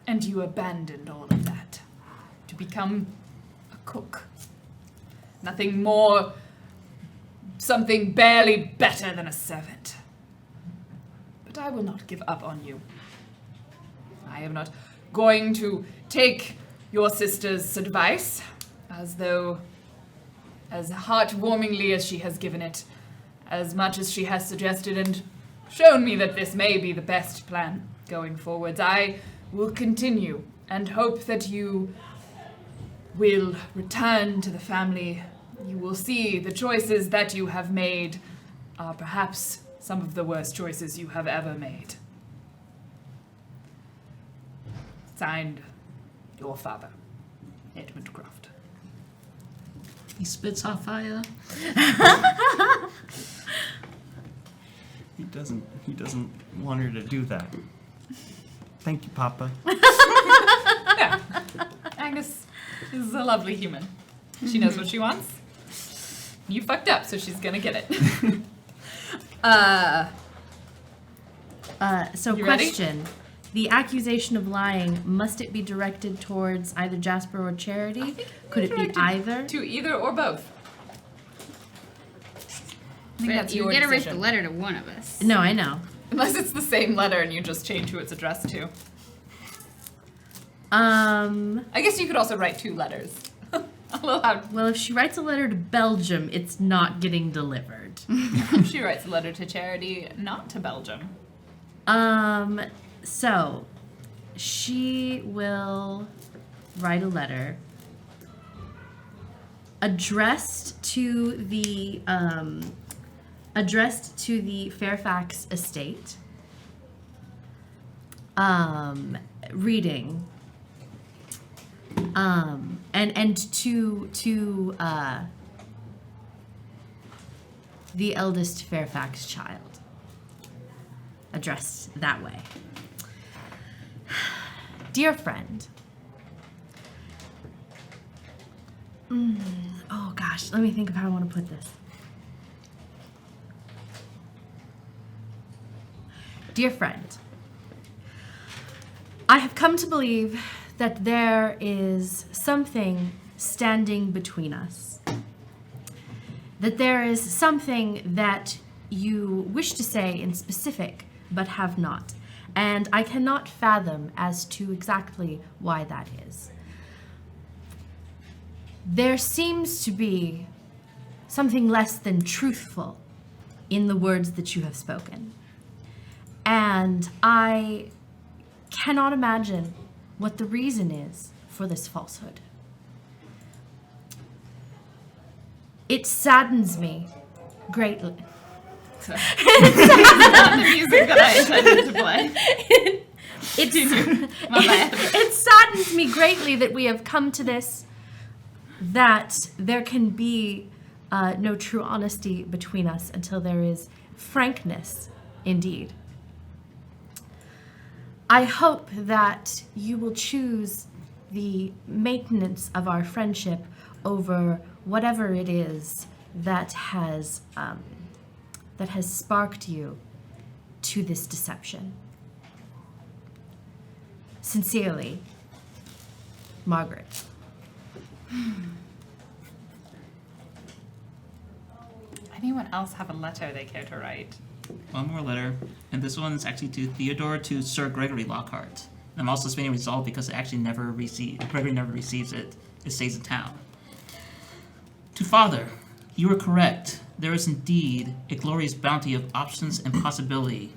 and you abandoned all of that to become a cook. Nothing more, something barely better than a servant. But I will not give up on you. I am not going to take your sister's advice, as heartwarmingly as she has given it, as much as she has suggested and shown me that this may be the best plan going forwards. I will continue and hope that you will return to the family you will see the choices that you have made are perhaps some of the worst choices you have ever made. Signed, your father, Edmund Croft. He spits hot fire. He doesn't want her to do that. Thank you, Papa. Yeah. Agnes is a lovely human. She knows what she wants. You fucked up, so she's gonna get it. So You ready? question. The accusation of lying, must it be directed towards either Jasper or Charity? Could it be Directed either? To either or both. I think that's You your gotta write the decision. letter to one of us. No, I know. Unless it's the same letter and you just change who it's addressed to. I guess you could also write 2 letters. Although Well, if she writes a letter to Belgium, it's not getting delivered. she writes a letter to Charity, not to Belgium. So she will write a letter addressed to the Fairfax estate. Reading. And to the eldest Fairfax child. Addressed that way. Dear friend. Oh gosh, let me think of how I want to put this. Dear friend, I have come to believe that there is something standing between us. That there is something that you wish to say in specific, but have not. And I cannot fathom as to exactly why that is. There seems to be something less than truthful in the words that you have spoken. And I cannot imagine what the reason is for this falsehood. It saddens me greatly. It's not the music that I intended to play. It saddens me greatly that we have come to this, that there can be no true honesty between us until there is frankness indeed. I hope that you will choose the maintenance of our friendship over whatever it is that has sparked you to this deception. Sincerely, Margaret. Anyone else have a letter they care to write? One more letter, and this one is actually to Theodore to Sir Gregory Lockhart. And I'm also submitting a result because it actually Gregory never receives it. It stays in town. To Father, you are correct. There is indeed a glorious bounty of options and possibility.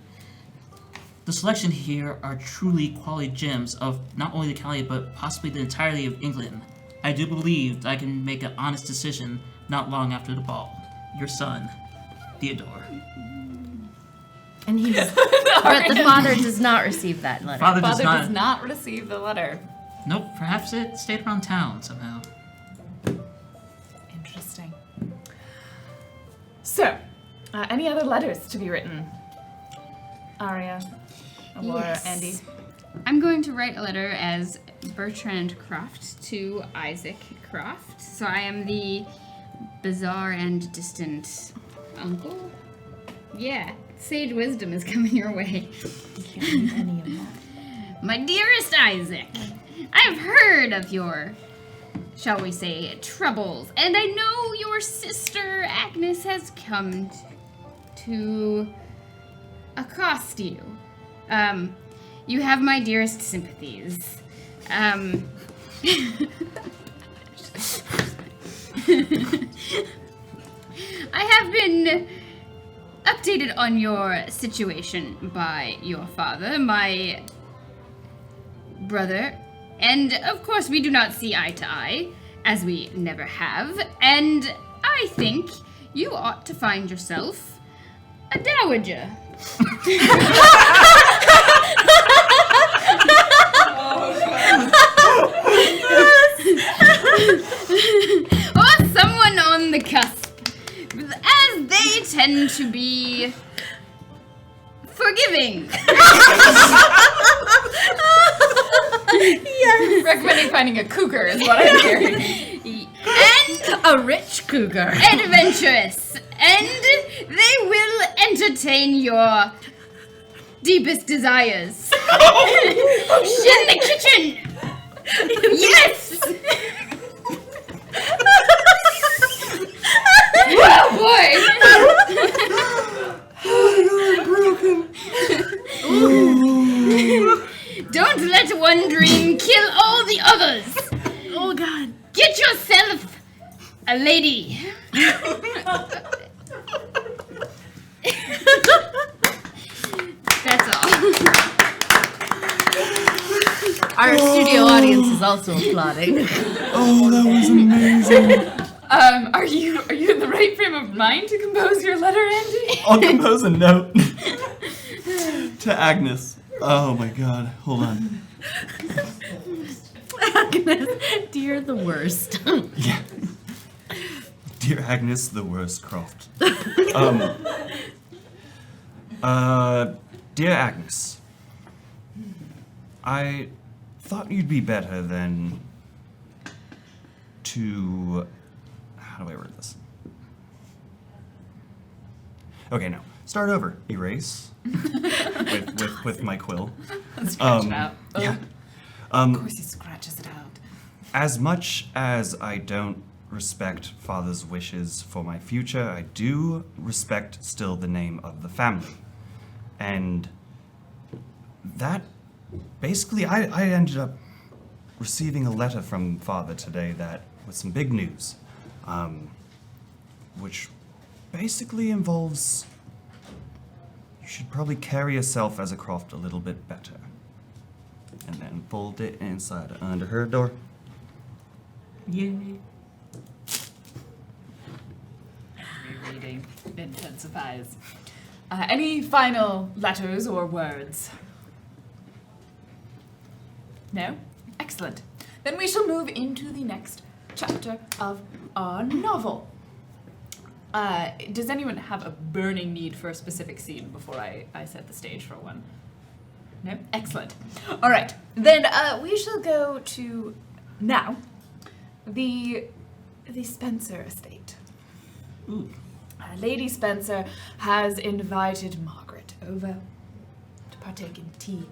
The selection here are truly quality gems of not only the county but possibly the entirety of England. I do believe that I can make an honest decision not long after the ball. Your son, Theodore. And but the father does not receive that letter. Father Does not receive the letter. Nope, perhaps it stayed around town somehow. Interesting. So, any other letters to be written? Aria, Laura, Yes. Andy. I'm going to write a letter as Bertrand Croft to Isaac Croft. So I am the bizarre and distant uncle. Yeah, sage wisdom is coming your way. Can't read any of that. My dearest Isaac, I have heard of your, shall we say, troubles, and I know your sister Agnes has come to accost you. You have my dearest sympathies. I have been updated on your situation by your father, my brother, and of course we do not see eye to eye, as we never have, and I think you ought to find yourself a dowager. Or someone on the cusp, as they tend to be forgiving. Yes. Recommending finding a cougar is what I'm hearing. And A rich cougar. adventurous. And they will entertain your deepest desires. In the kitchen. Yes. Oh boy. Don't let one dream kill all the others. Oh, God. Get yourself a lady. That's all. Our studio audience is also applauding. Oh, that was amazing. Are you in the right frame of mind to compose your letter, Andy? I'll compose a note to Agnes. Oh my god, hold on. Agnes, dear the worst. Yeah. Dear Agnes, the worst Croft. Dear Agnes, I thought you'd be better than to... How do I word this? Okay, no. Start over. Erase. with my quill. Scratch it out. Oh, Yeah. of course he scratches it out. As much as I don't respect father's wishes for my future, I do respect still the name of the family. And that, basically, I ended up receiving a letter from father today that with some big news, which basically involves you should probably carry yourself as a Croft a little bit better. And then fold it inside under her door. Yay. Rereading intensifies. Any final letters or words? No? Excellent. Then we shall move into the next chapter of our novel. Does anyone have a burning need for a specific scene before I set the stage for one? No? Excellent. All right. Then we shall go to, now, the Spencer estate. Ooh. Lady Spencer has invited Margaret over to partake in tea.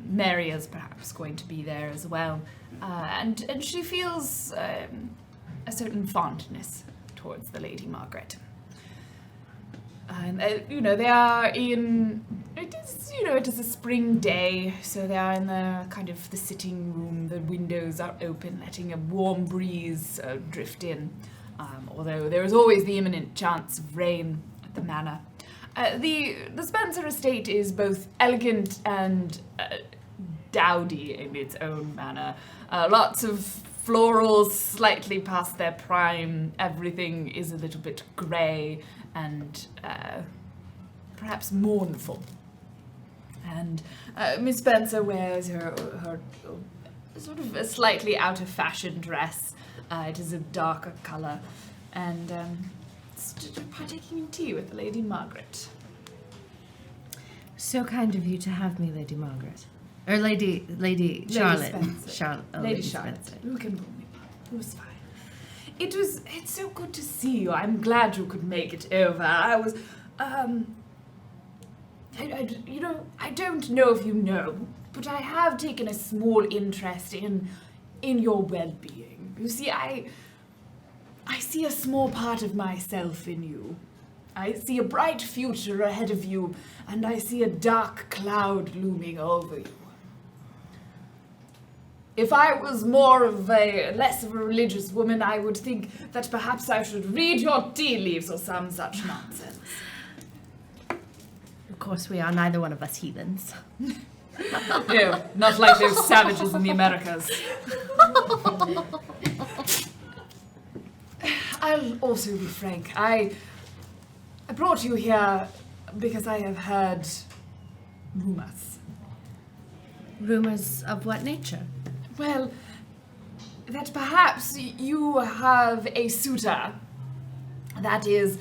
Mary is perhaps going to be there as well. And she feels a certain fondness towards the Lady Margaret. They are in, it is a spring day, so they are in the kind of the sitting room. The windows are open, letting a warm breeze drift in. Although there is always the imminent chance of rain at the manor. The Spencer estate is both elegant and dowdy in its own manner. Lots of florals slightly past their prime. Everything is a little bit grey and perhaps mournful. And Miss Spencer wears her sort of a slightly out of fashion dress. It is a darker colour, and partaking in tea with Lady Margaret. So kind of you to have me, Lady Margaret. Or Lady Charlotte. Spencer. Charlotte. Oh, Lady Charlotte. Spencer. You can call me Pop. It was fine. It's so good to see you. I'm glad you could make it over. I was, I don't know if you know, but I have taken a small interest in your well-being. You see, I see a small part of myself in you. I see a bright future ahead of you, and I see a dark cloud looming over you. If I was less of a religious woman, I would think that perhaps I should read your tea leaves or some such nonsense. Of course we are, neither one of us heathens. No, not like those savages in the Americas. I'll also be frank. I brought you here because I have heard rumors. Rumors of what nature? Well, that perhaps you have a suitor that is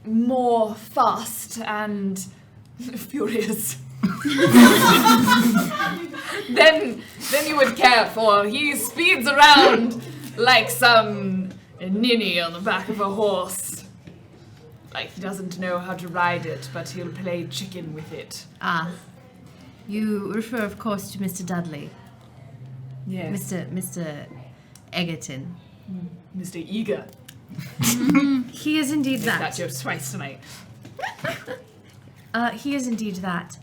more fast and furious than you would care for. He speeds around like some ninny on the back of a horse. Like he doesn't know how to ride it, but he'll play chicken with it. Ah. You refer, of course, to Mr. Dudley. Yes. Mr. Egerton. Mr. Eager. He is indeed that. That's your twice tonight. He is indeed that.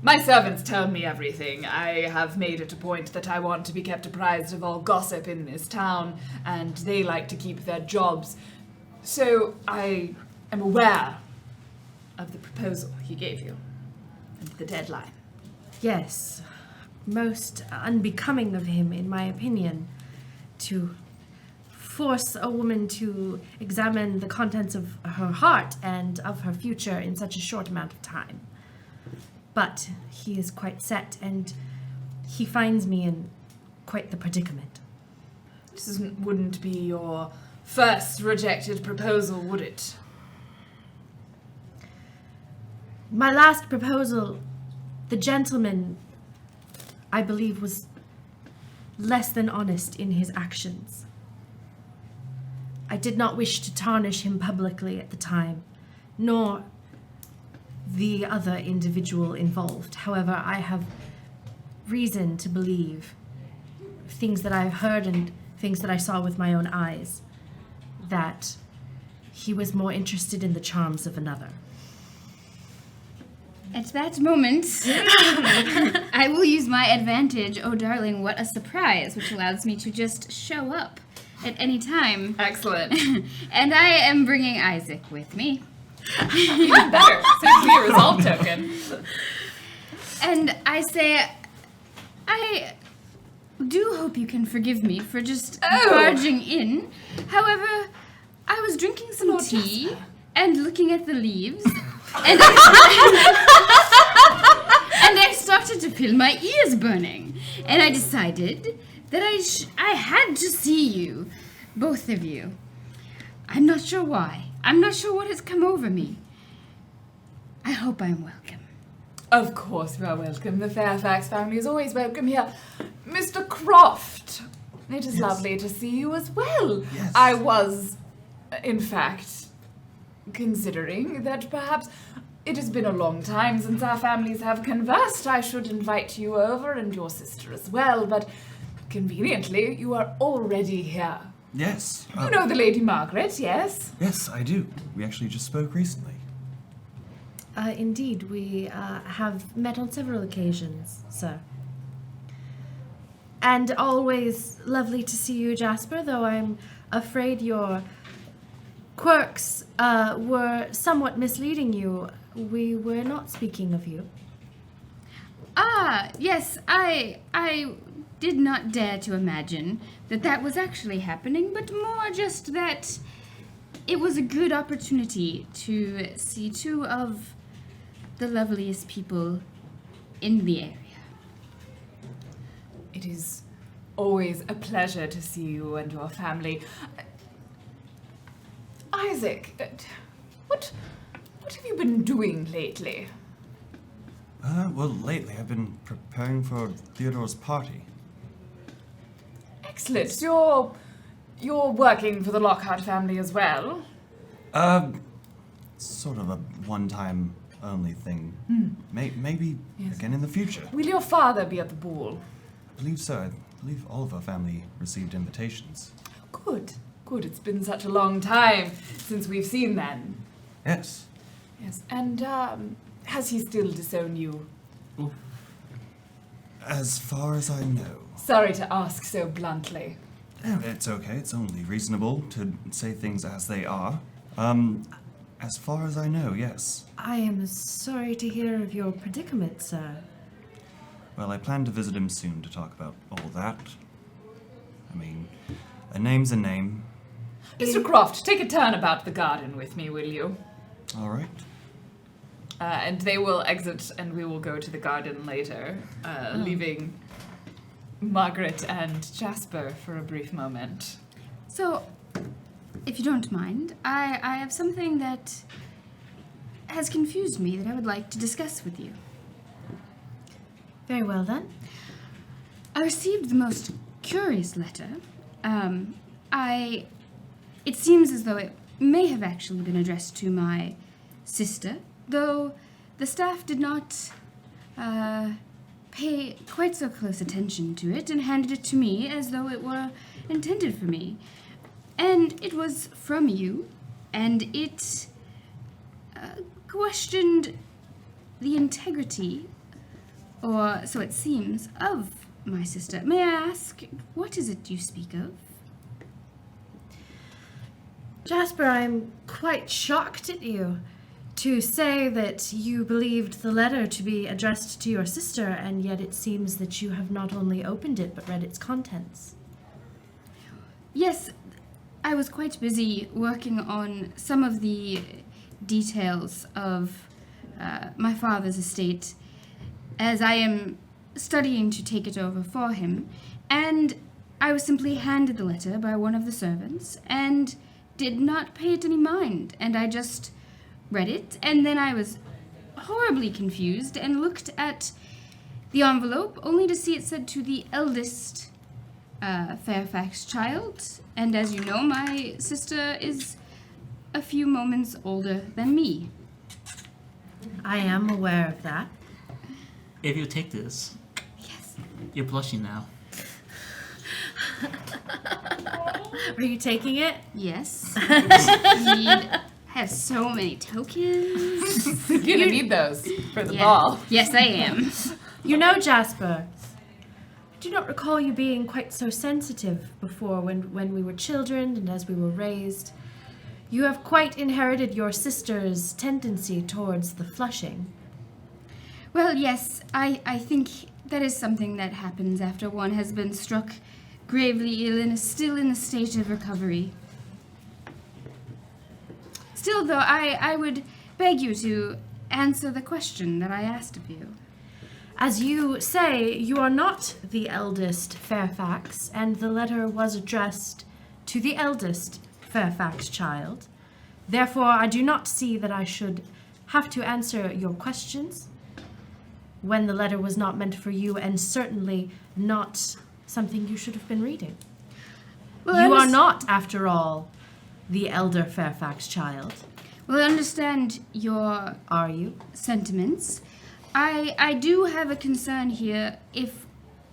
My servants tell me everything. I have made it a point that I want to be kept apprised of all gossip in this town, and they like to keep their jobs. So I am aware of the proposal he gave you, and the deadline. Yes. Most unbecoming of him, in my opinion, to force a woman to examine the contents of her heart and of her future in such a short amount of time. But he is quite set, and he finds me in quite the predicament. This wouldn't be your first rejected proposal, would it? My last proposal, the gentleman, I believe, was less than honest in his actions. I did not wish to tarnish him publicly at the time, nor the other individual involved. However, I have reason to believe things that I've heard and things that I saw with my own eyes, that he was more interested in the charms of another. At that moment, I will use my advantage. Oh, darling, what a surprise, which allows me to just show up at any time. Excellent. And I am bringing Isaac with me. Even better. Sends me a resolve token. And I say, I do hope you can forgive me for just barging in. However, I was drinking some Lord tea Jasper. and looking at the leaves, and I started to feel my ears burning. And I decided that I had to see you, both of you. I'm not sure why. I'm not sure what has come over me. I hope I'm welcome. Of course you are welcome. The Fairfax family is always welcome here. Mr. Croft, it is lovely to see you as well. Yes. I was, in fact, considering that perhaps it has been a long time since our families have conversed. I should invite you over and your sister as well, but conveniently, you are already here. Yes. You know the Lady Margaret, yes? Yes, I do. We actually just spoke recently. Indeed, we have met on several occasions, sir. And always lovely to see you, Jasper, though I'm afraid your quirks were somewhat misleading you. We were not speaking of you. Ah, yes, I did not dare to imagine that was actually happening, but more just that it was a good opportunity to see two of the loveliest people in the area. It is always a pleasure to see you and your family. Isaac, what have you been doing lately? Well, lately I've been preparing for Theodore's party. Excellent. You're working for the Lockhart family as well? Sort of a one-time only thing. Maybe again in the future. Will your father be at the ball? I believe so. I believe all of our family received invitations. Good. It's been such a long time since we've seen them. Yes. Yes. And has he still disowned you? As far as I know. Sorry to ask so bluntly. It's okay. It's only reasonable to say things as they are. As far as I know, yes. I am sorry to hear of your predicament, sir. Well, I plan to visit him soon to talk about all that. I mean, A name's a name. Mr. Croft, take a turn about the garden with me, will you? All right. And they will exit, and we will go to the garden later, leaving Margaret and Jasper for a brief moment. So, if you don't mind, I have something that has confused me that I would like to discuss with you. Very well then. I received the most curious letter. It seems as though it may have actually been addressed to my sister, though the staff did not pay quite so close attention to it and handed it to me as though it were intended for me. And it was from you, and it questioned the integrity, or so it seems, of my sister. May I ask, what is it you speak of? Jasper, I'm quite shocked at you to say that you believed the letter to be addressed to your sister, and yet it seems that you have not only opened it but read its contents. Yes, I was quite busy working on some of the details of my father's estate, as I am studying to take it over for him, and I was simply handed the letter by one of the servants, and did not pay it any mind, and I just read it, and then I was horribly confused and looked at the envelope only to see it said to the eldest Fairfax child, and as you know, my sister is a few moments older than me. I am aware of that. If you take this, Yes. you're blushing now. Are you taking it? Yes. I have so many tokens. You're gonna need those for the Yeah. ball. Yes, I am. You know, Jasper, I do not recall you being quite so sensitive before when we were children and as we were raised. You have quite inherited your sister's tendency towards the flushing. Well, yes, I think that is something that happens after one has been struck gravely ill and is still in a state of recovery. Still, though, I would beg you to answer the question that I asked of you. As you say, you are not the eldest Fairfax, and the letter was addressed to the eldest Fairfax child. Therefore, I do not see that I should have to answer your questions when the letter was not meant for you, and certainly not something you should have been reading. Well, You are not, after all, the elder Fairfax child, Well, I understand your are you? sentiments. I do have a concern here if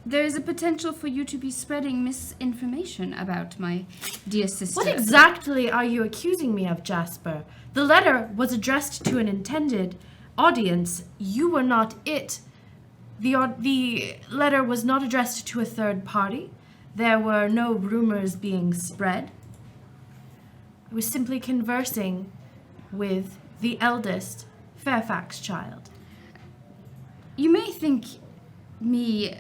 there is a potential for you to be spreading misinformation about my dear sister. What exactly are you accusing me of, Jasper? The letter was addressed to an intended audience. You were not it. The letter was not addressed to a third party. There were no rumors being spread. I was simply conversing with the eldest Fairfax child. You may think me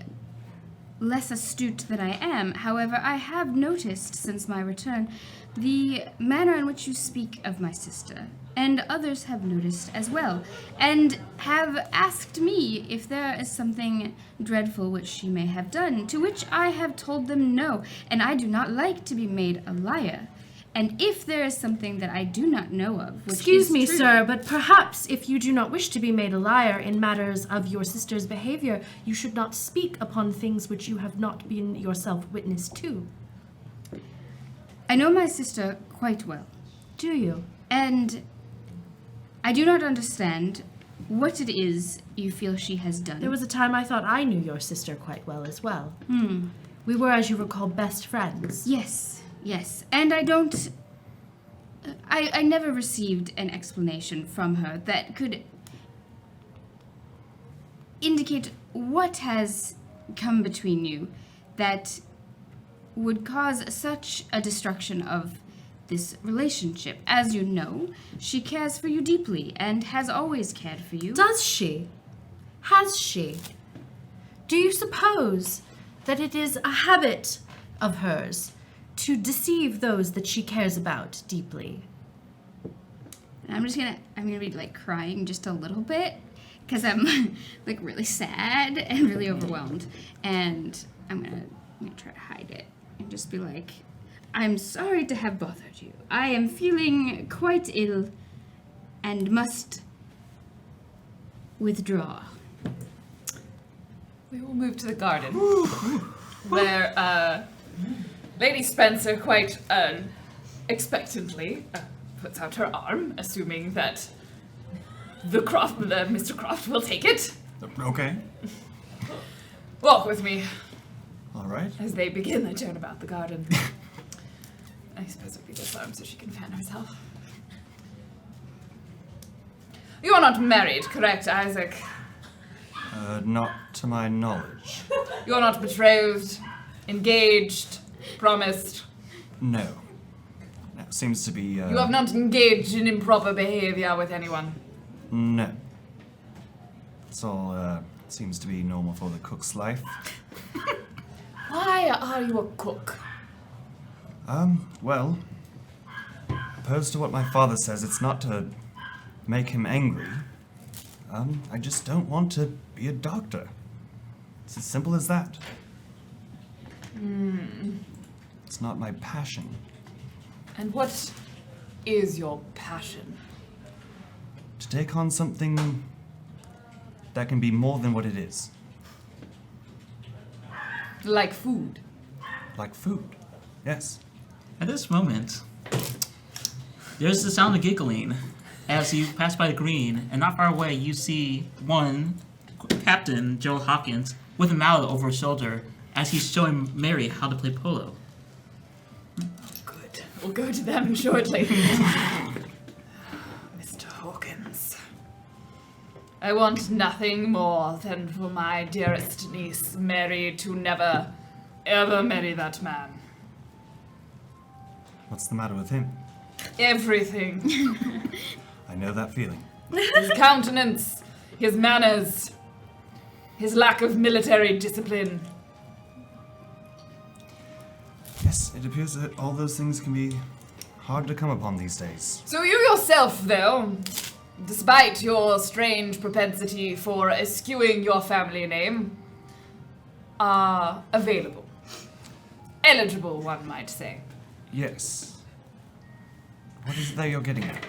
less astute than I am. However, I have noticed since my return the manner in which you speak of my sister, and others have noticed as well, and have asked me if there is something dreadful which she may have done, to which I have told them no, and I do not like to be made a liar. And if there is something that I do not know of, which Excuse is me, true, sir, but perhaps if you do not wish to be made a liar in matters of your sister's behavior, you should not speak upon things which you have not been yourself witness to. I know my sister quite well, Do you? and I do not understand what it is you feel she has done. There was a time I thought I knew your sister quite well as well. We were, as you recall, best friends. Yes, and I don't. I never received an explanation from her that could indicate what has come between you that would cause such a destruction of this relationship. As you know, she cares for you deeply and has always cared for you. Does she? Has she? Do you suppose that it is a habit of hers to deceive those that she cares about deeply. I'm gonna be like crying just a little bit because I'm like really sad and really overwhelmed, and I'm gonna try to hide it and just be like, I'm sorry to have bothered you. I am feeling quite ill and must withdraw. We will move to the garden, where Lady Spencer quite expectantly puts out her arm, assuming that Mr. Croft will take it. Okay. Walk with me All right. as they begin the turn about the garden. I suppose it'll be this arm so she can fan herself. You are not married, correct, Isaac? Not to my knowledge. You are not betrothed, engaged, promised. No. That seems to be, You have not engaged in improper behavior with anyone. No. It's all, seems to be normal for the cook's life. Why are you a cook? Well, opposed to what my father says, it's not to make him angry. I just don't want to be a doctor. It's as simple as that. It's not my passion. And what is your passion? To take on something that can be more than what it is. Like food. Like food. Yes. At this moment, there's the sound of giggling as you pass by the green, and not far away you see one Captain Gerald Hawkins with a mallet over his shoulder as he's showing Mary how to play polo. Good. We'll go to them shortly. Mr. Hawkins. I want nothing more than for my dearest niece, Mary, to never, ever marry that man. What's the matter with him? Everything. I know that feeling. His countenance, his manners, his lack of military discipline. Yes, it appears that all those things can be hard to come upon these days. So you yourself, though, despite your strange propensity for eschewing your family name, are available. Eligible, one might say. Yes. What is it that you're getting at?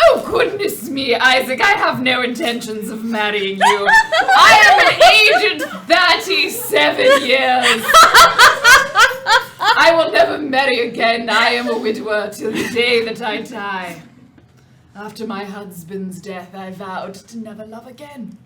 Oh, goodness me, Isaac, I have no intentions of marrying you. I am aged 37 years. I will never marry again. I am a widower till the day that I die. After my husband's death, I vowed to never love again.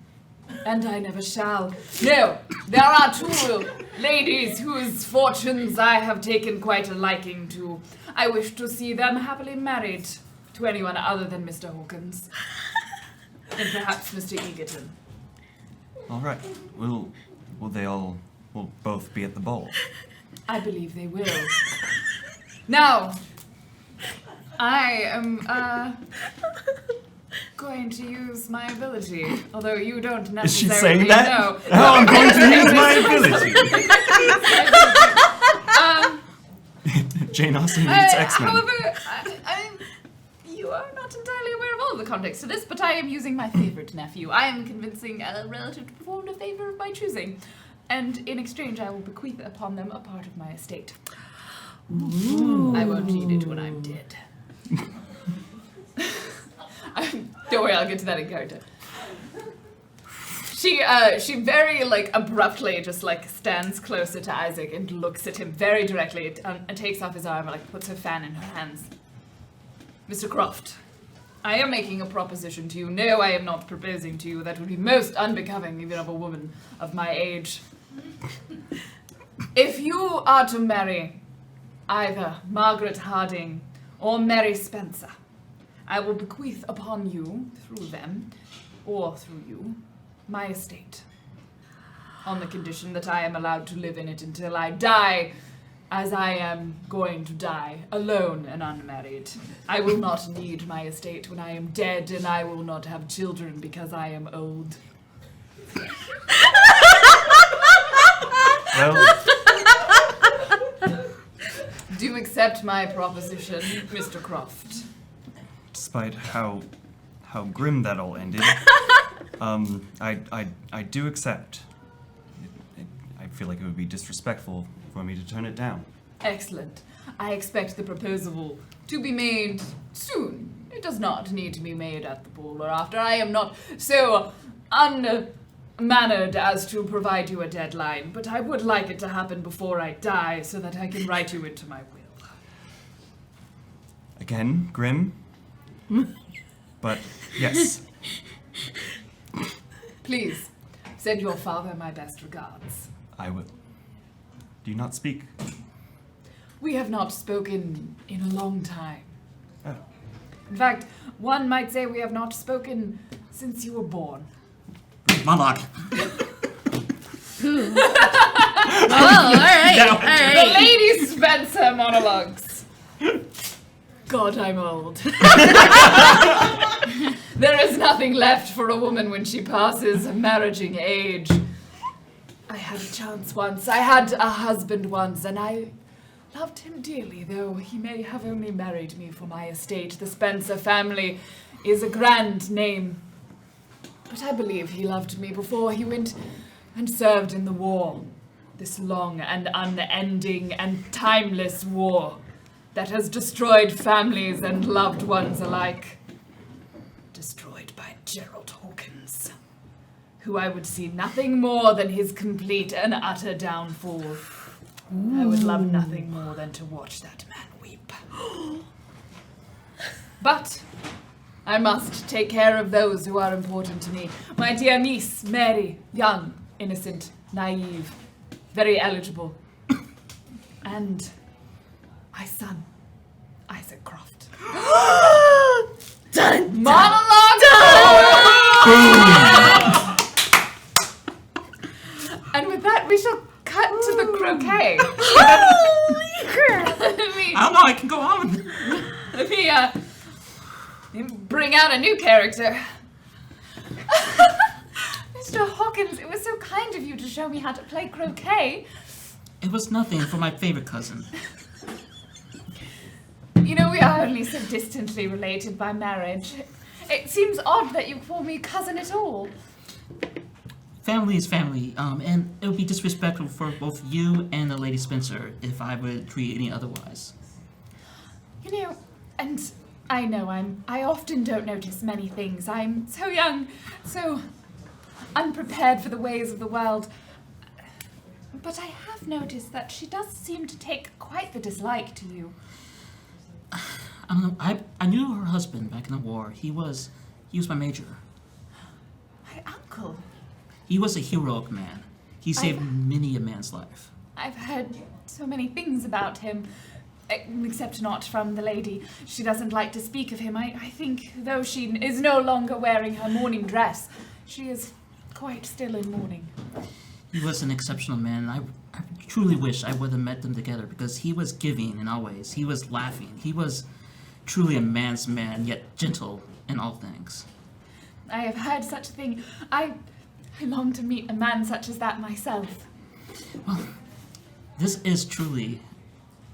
And I never shall. No, there are two ladies whose fortunes I have taken quite a liking to. I wish to see them happily married to anyone other than Mr. Hawkins. And perhaps Mr. Egerton. All right. Will both be at the ball? I believe they will. Now, I am, going to use my ability, although you don't necessarily Is she saying that? know. Now I'm going to use my ability. Jane Austen meets X-Men. However, you are not entirely aware of all of the context to this, but I am using my favorite nephew. I am convincing a relative to perform a favor of my choosing, and in exchange I will bequeath upon them a part of my estate. Ooh. I won't need it when I'm dead. Don't worry, I'll get to that in character. She very, abruptly just, stands closer to Isaac and looks at him very directly and takes off his arm and, puts her fan in her hands. Mr. Croft, I am making a proposition to you. No, I am not proposing to you. That would be most unbecoming even of a woman of my age. If you are to marry either Margaret Harding or Mary Spencer, I will bequeath upon you, through them, or through you, my estate, on the condition that I am allowed to live in it until I die, as I am going to die, alone and unmarried. I will not need my estate when I am dead, and I will not have children because I am old. Well, Do you accept my proposition, Mr. Croft? Despite how grim that all ended, I do accept. I feel like it would be disrespectful for me to turn it down. Excellent. I expect the proposal to be made soon. It does not need to be made at the ball or after. I am not so unmannered as to provide you a deadline, but I would like it to happen before I die so that I can write you into my will. Again, grim. But yes. Please, send your father my best regards. I will. Do you not speak? We have not spoken in a long time. Oh. In fact, one might say we have not spoken since you were born. Monarch. Oh, all right. No. All The right. Lady Spencer monologues. God, I'm old. There is nothing left for a woman when she passes marriaging age. I had a chance once. I had a husband once, and I loved him dearly, though he may have only married me for my estate. The Spencer family is a grand name. But I believe he loved me before he went and served in the war. This long and unending and timeless war that has destroyed families and loved ones alike. Destroyed by Gerald Hawkins, who I would see nothing more than his complete and utter downfall. I would love nothing more than to watch that man weep. But I must take care of those who are important to me. My dear niece, Mary, young, innocent, naive, very eligible. And my son, Isaac Croft. Done. Monologue! And with that, we shall cut to the croquet. Holy crap. Let me, I don't know, I can go on with it. let me bring out a new character. Mr. Hawkins, it was so kind of you to show me how to play croquet. It was nothing for my favorite cousin. You know, we are only so distantly related by marriage. It seems odd that you call me cousin at all. Family is family, and it would be disrespectful for both you and the Lady Spencer if I would treat any otherwise. You know, and I know I often don't notice many things. I'm so young, so unprepared for the ways of the world. But I have noticed that she does seem to take quite the dislike to you. I don't know. I knew her husband back in the war. He was my major. My uncle. He was a heroic man. He saved many a man's life. I've heard so many things about him, except not from the lady. She doesn't like to speak of him. I think, though she is no longer wearing her mourning dress, she is quite still in mourning. He was an exceptional man. I truly wish I would have met them together because he was giving in all ways. He was laughing. He was truly a man's man, yet gentle in all things. I have heard such a thing. I long to meet a man such as that myself. Well, this is truly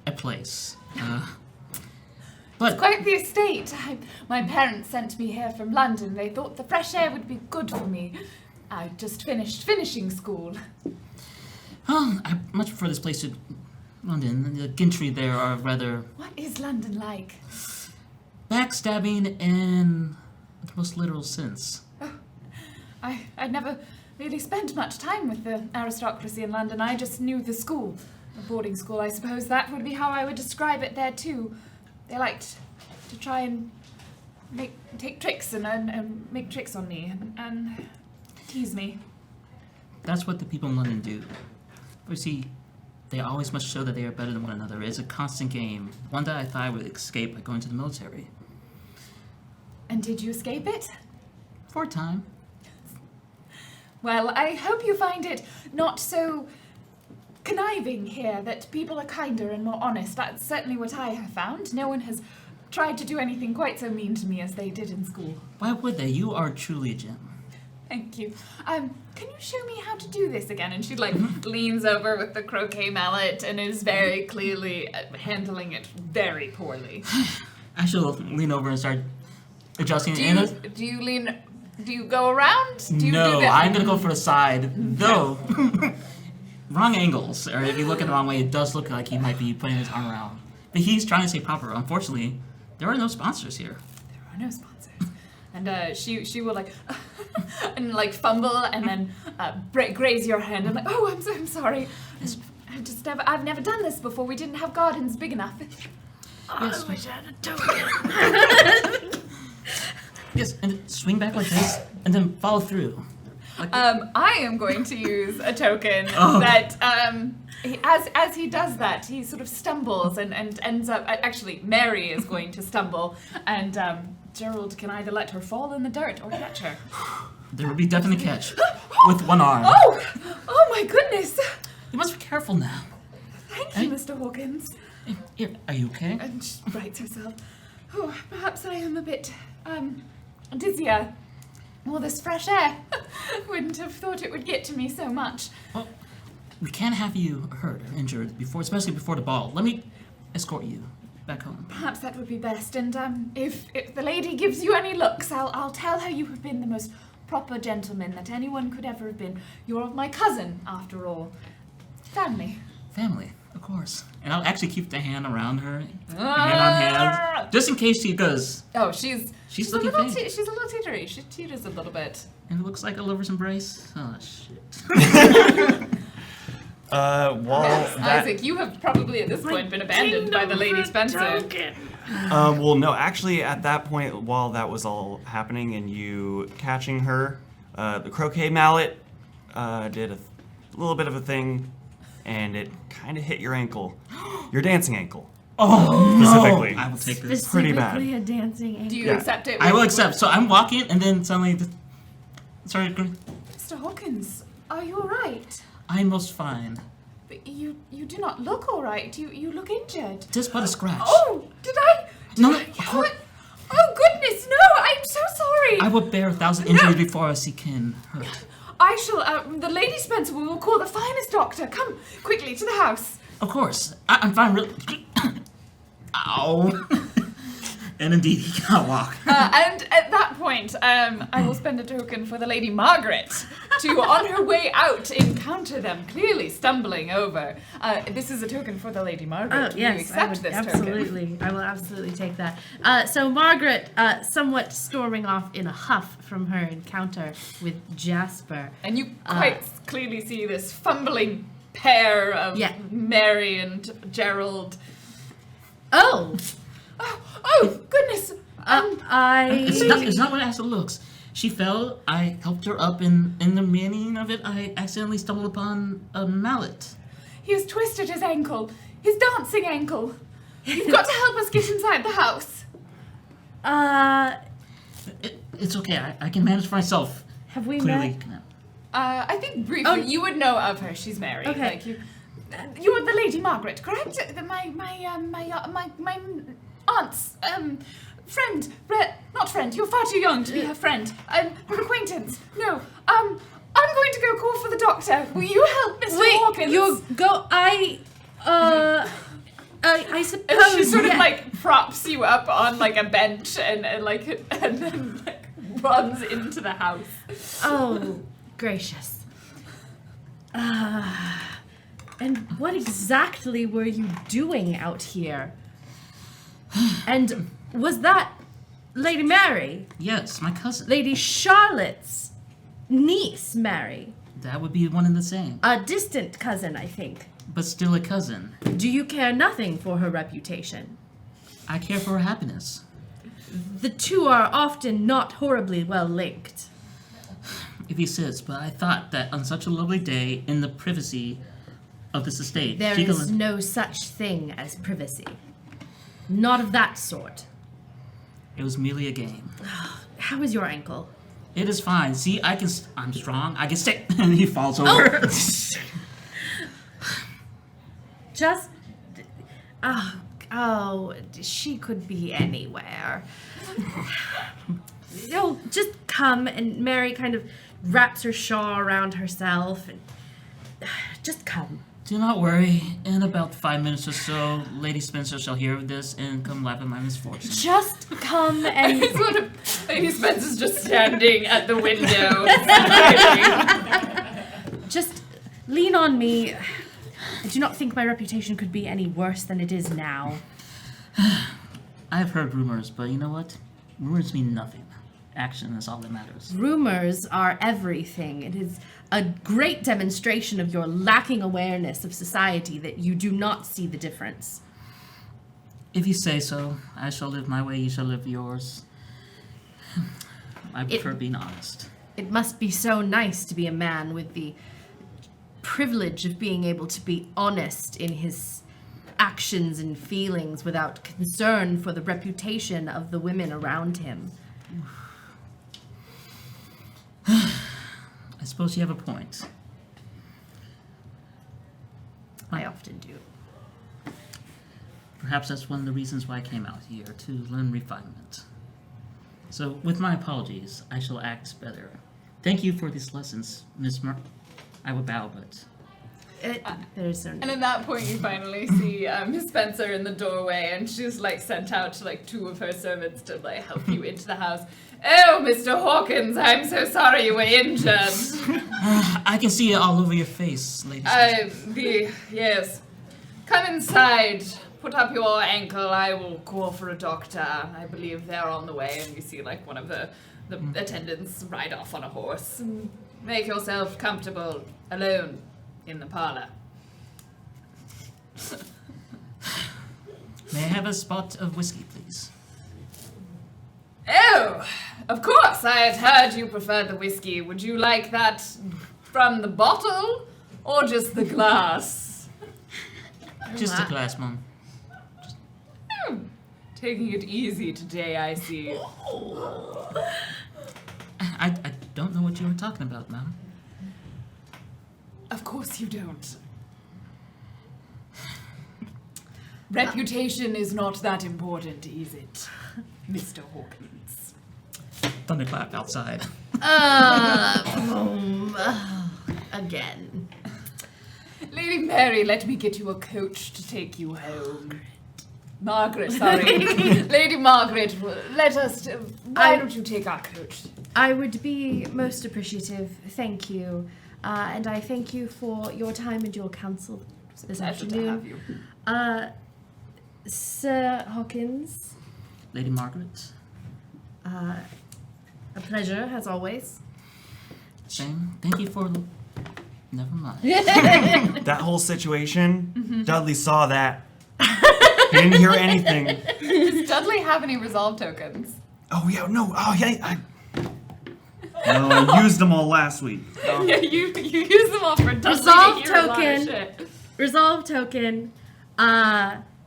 a place. But Quite the estate. My parents sent me here from London. They thought the fresh air would be good for me. I just finished finishing school. I much prefer this place to London. The gentry there are rather What is London like? backstabbing in the most literal sense. I never really spent much time with the aristocracy in London. I just knew the school. A boarding school, I suppose that would be how I would describe it there too. They liked to try and take tricks and make tricks on me and tease me. That's what the people in London do. But you see, they always must show that they are better than one another. It's a constant game. One that I thought I would escape by going to the military. And did you escape it? For a time. Well, I hope you find it not so conniving here, that people are kinder and more honest. That's certainly what I have found. No one has tried to do anything quite so mean to me as they did in school. Why would they? You are truly a gem. Thank you. Can you show me how to do this again? And she leans over with the croquet mallet and is very clearly handling it very poorly. I shall lean over and start adjusting Do you go around? Do you No, do that? I'm gonna go for the side. Though, wrong angles, or if you look at the wrong way, it does look like he might be putting his arm around. But he's trying to stay proper. Unfortunately, there are no sponsors here. There are no sponsors. And she will and fumble and then graze your hand and I'm sorry. I've never done this before. We didn't have gardens big enough. Yes. I wish I had a token. Yes, and swing back like this, and then follow through. I am going to use a token that as he does that, he sort of stumbles and ends up. Actually, Mary is going to stumble, and Gerald can either let her fall in the dirt or catch her. There will be definite catch with one arm. Oh my goodness! You must be careful now. Thank you, Mr. Hawkins. Here, are you okay? And she rights herself. Oh, perhaps I am a bit dizzier. All this fresh air. Wouldn't have thought it would get to me so much. Well, we can't have you hurt or injured before, especially before the ball. Let me escort you back home. Perhaps that would be best. And if the lady gives you any looks, I'll tell her you have been the most proper gentleman that anyone could ever have been. You're my cousin, after all. Family. Family, of course. And I'll actually keep the hand around her, hand on hand, just in case she does. Oh, she's looking a little faint. she's a little teetery. She teeters a little bit. And it looks like a lover's embrace. Oh, shit. Isaac, you have probably at this point been abandoned by the Lady Spencer. Well, no, actually, at that point, while that was all happening and you catching her, the croquet mallet did a little bit of a thing, and it kind of hit your ankle, your dancing ankle. Oh, specifically. No. I will take this. Pretty bad. Specifically a dancing ankle. Do you Yeah. accept it? I will accept. So I'm walking, and then suddenly, sorry, Mr. Hawkins, are you alright? I'm most fine. But you do not look alright. You look injured. Just but a scratch. Oh, did I? No, I- of course. Oh goodness, no! I'm so sorry. I will bear 1,000 injuries before I see kin hurt. I shall. The Lady Spencer will call the finest doctor. Come quickly to the house. Of course. I'm fine, really. Ow. And indeed, he cannot walk. And at that point, I will spend a token for the Lady Margaret to, on her way out, encounter them, clearly stumbling over. This is a token for the Lady Margaret. Oh, Will yes, you accept this absolutely. I will absolutely take that. So Margaret, somewhat storming off in a huff from her encounter with Jasper. And you quite clearly see this fumbling pair of Mary and Gerald. Oh! Oh, goodness! It's not what Asa looks. She fell. I helped her up, and in the meaning of it, I accidentally stumbled upon a mallet. He has twisted his ankle. His dancing ankle. You've got to help us get inside the house. It's okay. I can manage for myself. Have we Clearly. met? I think briefly you would know of her. She's married. Okay. Like you are the Lady Margaret, correct? My aunt's friend. Not friend. You're far too young to be her friend. Her acquaintance. No. I'm going to go call for the doctor. Will you help Mr. Hawkins? I suppose. And she sort of props you up on a bench and then runs into the house. Oh, gracious. And what exactly were you doing out here? And was that Lady Mary? Yes, my cousin. Lady Charlotte's niece, Mary? That would be one and the same. A distant cousin, I think. But still a cousin. Do you care nothing for her reputation? I care for her happiness. The two are often not horribly well linked. If he says, but I thought that on such a lovely day, in the privacy of this estate, There she is could... no such thing as privacy. Not of that sort. It was merely a game. How is your ankle? It is fine. See, I'm strong. I can stay. And he falls over. Just... she could be anywhere. Just come, and Mary kind of wraps her shawl around herself. And just come. Do not worry. In about 5 minutes or so, Lady Spencer shall hear of this and come laugh at my misfortune. Just come and Lady Spencer's just standing at the window. just lean on me. I do not think my reputation could be any worse than it is now. I have heard rumors, but you know what? Rumors mean nothing. Action is all that matters. Rumors are everything. It is a great demonstration of your lacking awareness of society that you do not see the difference. If you say so, I shall live my way, you shall live yours. I prefer being honest. It must be so nice to be a man with the privilege of being able to be honest in his actions and feelings without concern for the reputation of the women around him. I suppose you have a point. I often do. Perhaps that's one of the reasons why I came out here, to learn refinement. So, with my apologies, I shall act better. Thank you for these lessons, Miss I would bow, but... There's no need. And at that point, you finally see Miss Spencer in the doorway, and she's like sent out to like 2 of her servants to like help you into the house. Oh, Mr. Hawkins, I'm so sorry you were injured. I can see it all over your face, lady. Yes. Come inside. Put up your ankle. I will call for a doctor. I believe they're on the way, and you see like one of the attendants ride off on a horse. Make yourself comfortable alone in the parlor. May I have a spot of whiskey, please? Oh, of course. I had heard you preferred the whiskey. Would you like that from the bottle or just the glass? Just a glass, Mom. Taking it easy today, I see. I don't know what you were talking about, Mom. Of course you don't. Reputation is not that important, is it, Mr. Hawkins? Thunderclap outside. Again. Lady Mary, let me get you a coach to take you home. Margaret, sorry. Lady Margaret, let us... why don't you take our coach? I would be most appreciative. Thank you. And I thank you for your time and your counsel this afternoon. To have you. Sir Hawkins. Lady Margaret. A pleasure, as always. Same. Thank you for... Never mind. That whole situation, Dudley saw that. He didn't hear anything. Does Dudley have any resolve tokens? Oh, yeah, no. Oh, yeah. I used them all last week. Yeah, you use them all for Dudley Resolve to hear a lot of token. shit. Resolve token.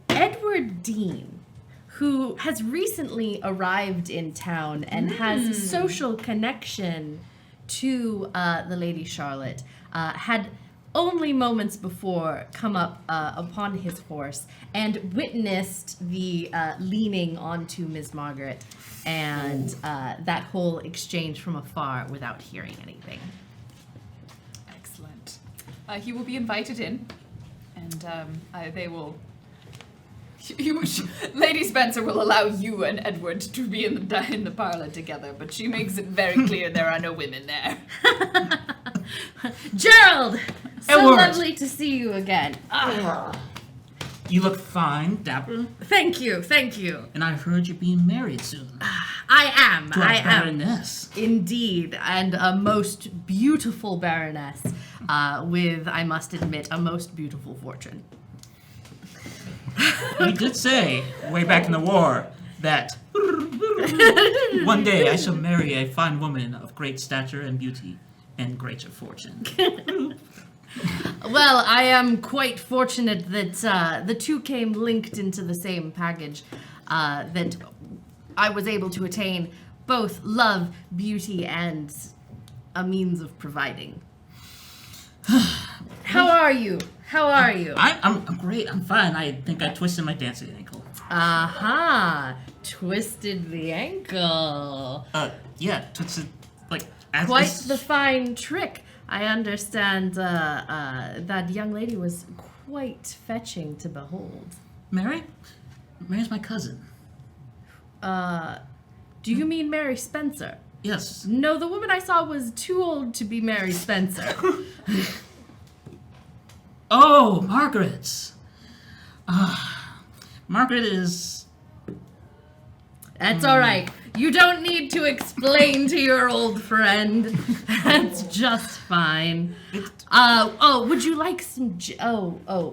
Edward Dean, who has recently arrived in town and has social connection to the Lady Charlotte, had only moments before come up upon his horse and witnessed the leaning onto Ms. Margaret and that whole exchange from afar without hearing anything. Excellent. He will be invited in, and they will... Lady Spencer will allow you and Edward to be in the parlor together, but she makes it very clear there are no women there. Gerald! So Edward! lovely to see you again. You look fine, dapper. Thank you, thank you. And I heard you're being married soon. I am, To a I am. baroness. Indeed, and a most beautiful baroness with, I must admit, a most beautiful fortune. You did say, way back in the war, that one day I shall marry a fine woman of great stature and beauty and greater fortune. Well, I am quite fortunate that the two came linked into the same package, that I was able to attain both love, beauty, and a means of providing. How are you? How are you? I'm great. I'm fine. I think I twisted my dancing ankle. Aha! Twisted the ankle. Yeah, twisted, like, Quite the fine trick. I understand that young lady was quite fetching to behold. Mary? Mary's my cousin. Do you mean Mary Spencer? Yes. No, the woman I saw was too old to be Mary Spencer. Oh, Margaret. Margaret is... That's all right. You don't need to explain to your old friend. That's just fine. Would you like some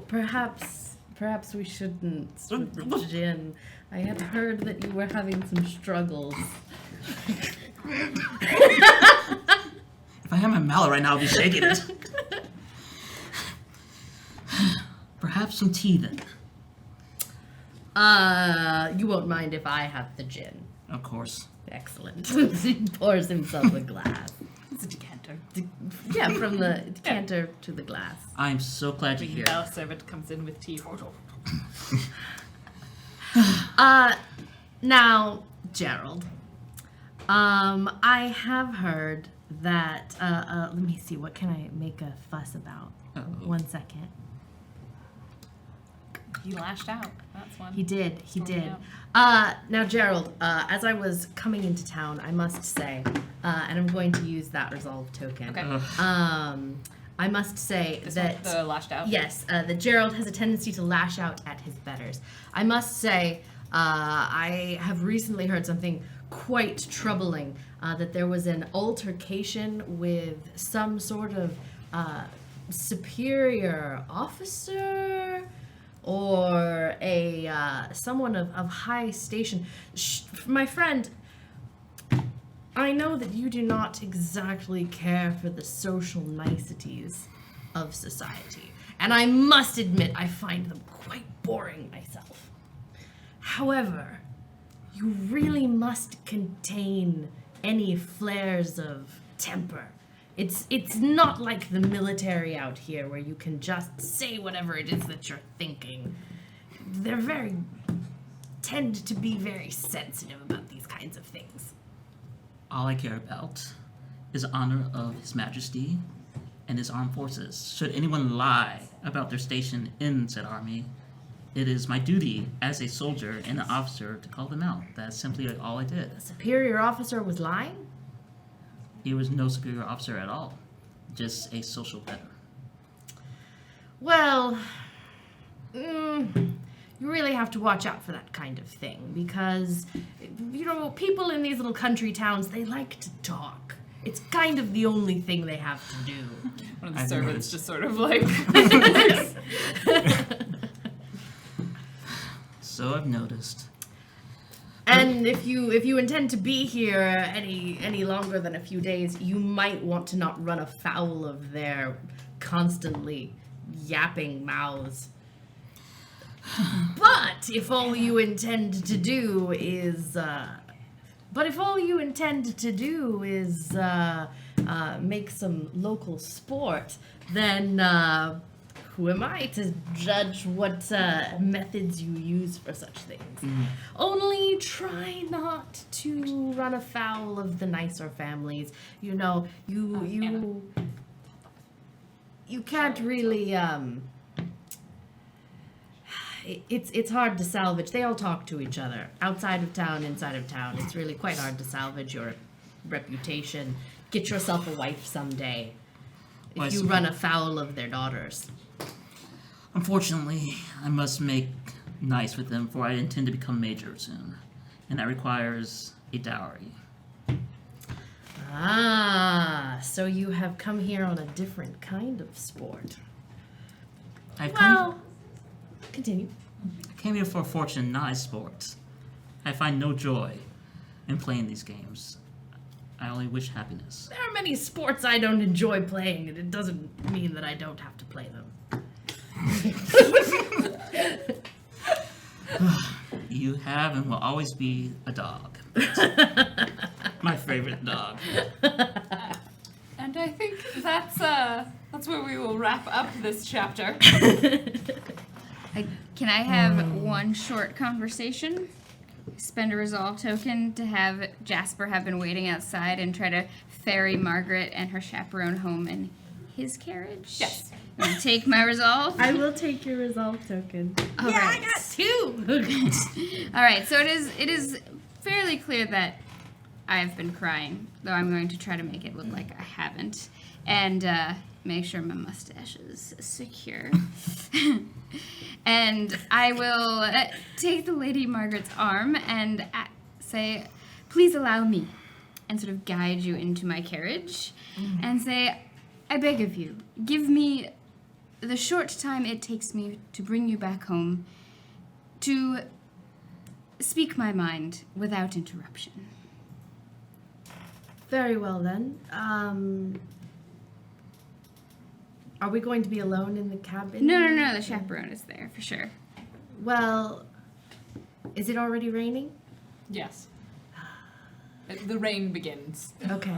perhaps we shouldn't switch gin. I had heard that you were having some struggles. If I had my mallet right now, I'd be shaking it. Perhaps some tea then. You won't mind if I have the gin. Of course. Excellent. He pours himself a glass. It's a decanter. Yeah, from the decanter to the glass. I'm so glad to hear. Our servant comes in with tea. Now, Gerald, I have heard that, let me see, what can I make a fuss about? Uh-oh. 1 second. He lashed out. That's one. He did. Storming out. Now, Gerald, as I was coming into town, I must say, and I'm going to use that resolve token. Okay. I must say This that... one, the lashed out? Yes, that Gerald has a tendency to lash out at his betters. I must say, I have recently heard something quite troubling, that there was an altercation with some sort of superior officer or a someone of high station. My friend, I know that you do not exactly care for the social niceties of society, and I must admit I find them quite boring myself. However, you really must contain any flares of temper. It's not like the military out here where you can just say whatever it is that you're thinking. They're tend to be very sensitive about these kinds of things. All I care about is the honor of His Majesty and his armed forces. Should anyone lie about their station in said army, it is my duty as a soldier and an officer to call them out. That's simply all I did. A superior officer was lying? He was no superior officer at all, just a social better. Well, you really have to watch out for that kind of thing because, people in these little country towns, they like to talk. It's kind of the only thing they have to do. One of the servants just sort of like... So I've noticed. And if you intend to be here any longer than a few days, you might want to not run afoul of their constantly yapping mouths. But if all you intend to do is make some local sport, then who am I to judge what methods you use for such things? Mm-hmm. Only try not to run afoul of the nicer families. You can't really. It's hard to salvage. They all talk to each other outside of town, inside of town. It's really quite hard to salvage your reputation. Get yourself a wife someday if you run afoul of their daughters. Unfortunately, I must make nice with them, for I intend to become major soon, and that requires a dowry. Ah, so you have come here on a different kind of sport. Continue. I came here for fortune, not a sport. I find no joy in playing these games. I only wish happiness. There are many sports I don't enjoy playing, and it doesn't mean that I don't have to play them. You have and will always be a dog. My favorite dog. And I think that's where we will wrap up this chapter. Can I have one short conversation? Spend a resolve token to have Jasper have been waiting outside and try to ferry Margaret and her chaperone home in his carriage? Yes. You want to take my resolve? I will take your resolve token. All yeah, right. I got 2. All right, so it is fairly clear that I have been crying, though I'm going to try to make it look like I haven't, and make sure my mustache is secure. And I will take the Lady Margaret's arm and say, please allow me, and sort of guide you into my carriage, and say, I beg of you, give me the short time it takes me to bring you back home to speak my mind without interruption. Very well then. Are we going to be alone in the cabin? No, the chaperone is there for sure. Well, is it already raining? Yes. The rain begins. Okay.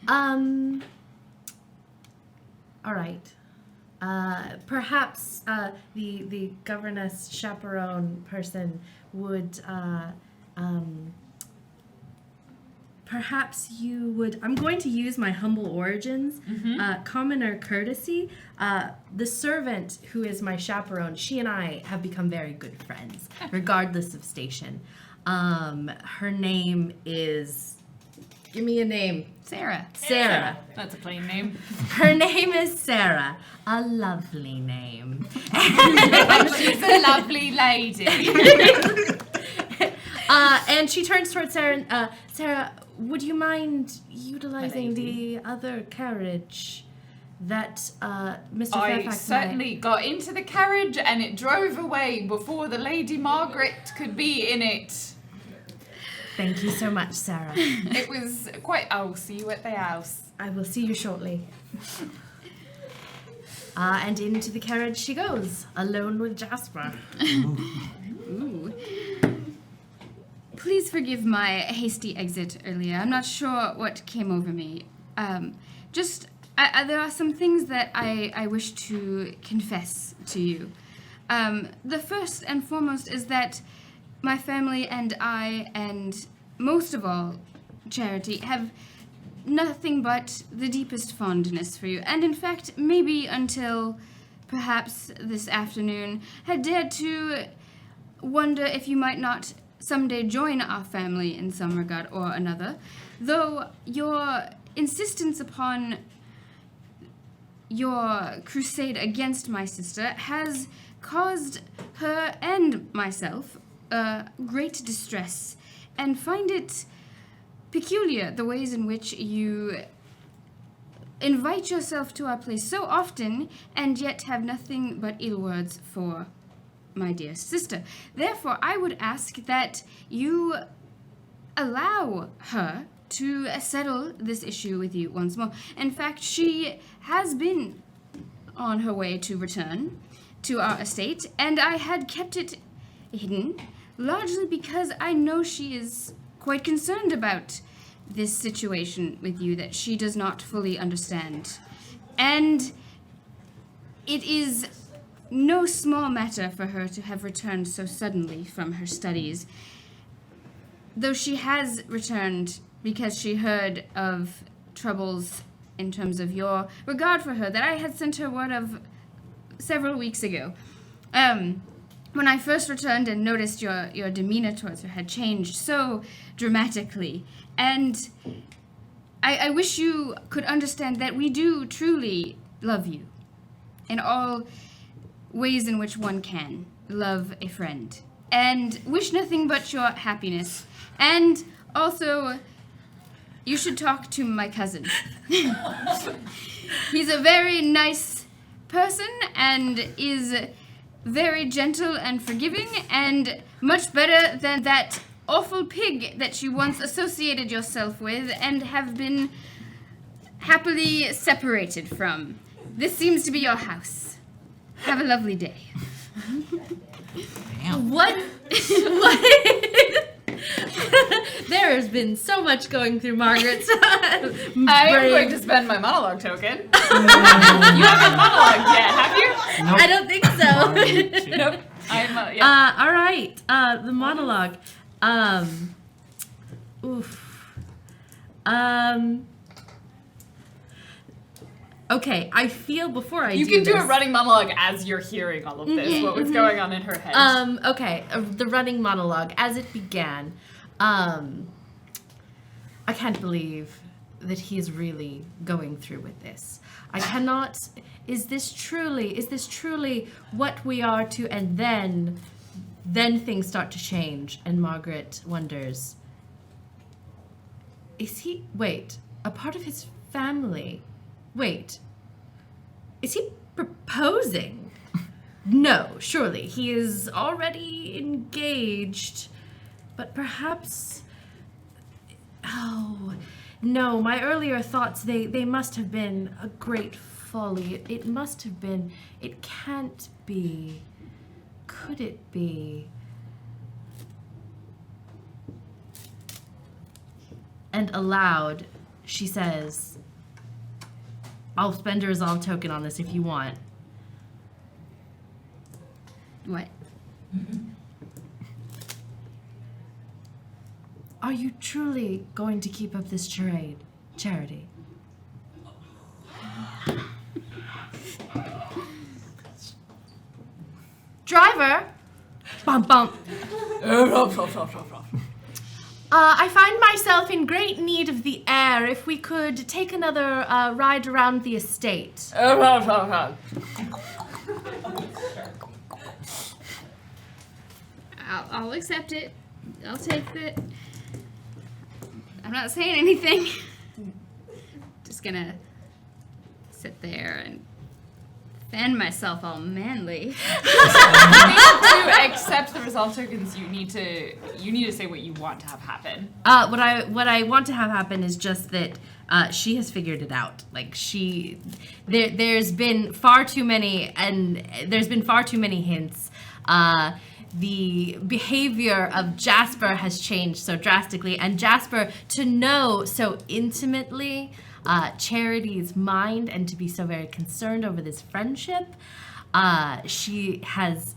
All right. Perhaps the governess chaperone person would perhaps you would. I'm going to use my humble origins, commoner courtesy. The servant who is my chaperone, she and I have become very good friends, regardless of station. Her name is. Give me a name. Sarah. Sarah. That's a plain name. Her name is Sarah. A lovely name. She's a lovely lady. And she turns towards Sarah and, Sarah, would you mind utilizing the other carriage that Mr. I Fairfax certainly got into the carriage and it drove away before the Lady Margaret could be in it. Thank you so much, Sarah. It was quite. I'll see you at the house. I will see you shortly. And into the carriage she goes, alone with Jasper. Ooh. Please forgive my hasty exit earlier. I'm not sure what came over me. There are some things that I wish to confess to you. The first and foremost is that my family and I, and most of all, Charity, have nothing but the deepest fondness for you. And in fact, maybe until perhaps this afternoon, had dared to wonder if you might not someday join our family in some regard or another, though your insistence upon your crusade against my sister has caused her and myself great distress, and find it peculiar the ways in which you invite yourself to our place so often and yet have nothing but ill words for my dear sister. Therefore, I would ask that you allow her to settle this issue with you once more. In fact, she has been on her way to return to our estate, and I had kept it hidden, largely because I know she is quite concerned about this situation with you that she does not fully understand. And it is no small matter for her to have returned so suddenly from her studies, though she has returned because she heard of troubles in terms of your regard for her that I had sent her word of several weeks ago. When I first returned and noticed your demeanor towards her had changed so dramatically. And I wish you could understand that we do truly love you in all ways in which one can love a friend. And wish nothing but your happiness. And also, you should talk to my cousin. He's a very nice person and is very gentle and forgiving, and much better than that awful pig that you once associated yourself with and have been happily separated from. This seems to be your house. Have a lovely day. Damn. What? There has been so much going through Margaret's brain. I am going to spend my monologue token. You haven't monologued yet, have you? Nope. I don't think so. Nope. I'm, yeah. All right. The monologue. Okay, I feel before I You do can do this, a running monologue as you're hearing all of this, what was going on in her head. Okay, the running monologue as it began. I can't believe that he is really going through with this. I cannot. Is this truly what we are to? And then things start to change, and Margaret wonders. Is he? Wait, a part of his family? Wait, is he proposing? No, surely he is already engaged. But perhaps. Oh, no, my earlier thoughts, they must have been a great folly. It must have been. It can't be. Could it be? And aloud, she says, I'll spend a resolve token on this if you want. What? Are you truly going to keep up this charade, Charity? Driver! Bump, bump. I find myself in great need of the air. If we could take another ride around the estate. I'll accept it. I'll take it. I'm not saying anything. Just gonna sit there and fan myself all manly. To accept the resolve tokens, you need to say what you want to have happen. What I want to have happen is just that she has figured it out. Like there's been far too many hints. The behavior of Jasper has changed so drastically, and Jasper, to know so intimately Charity's mind and to be so very concerned over this friendship, she has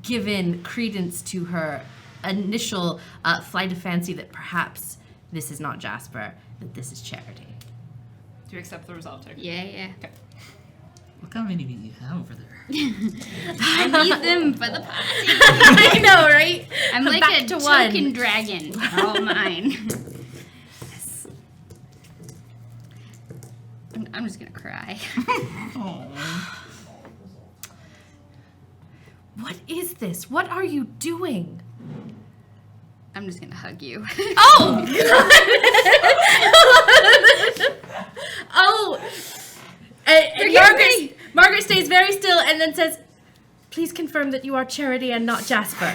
given credence to her initial flight of fancy that perhaps this is not Jasper, that this is Charity. Do you accept the resolve token? Yeah. Okay. What kind of many do you have over there? I need them for the party. I know, right? I'm like Back a to token one. dragon. They're all mine. Yes. I'm just gonna cry. What is this? What are you doing? I'm just gonna hug you. Oh! Oh! And Margaret stays very still and then says, please confirm that you are Charity and not Jasper.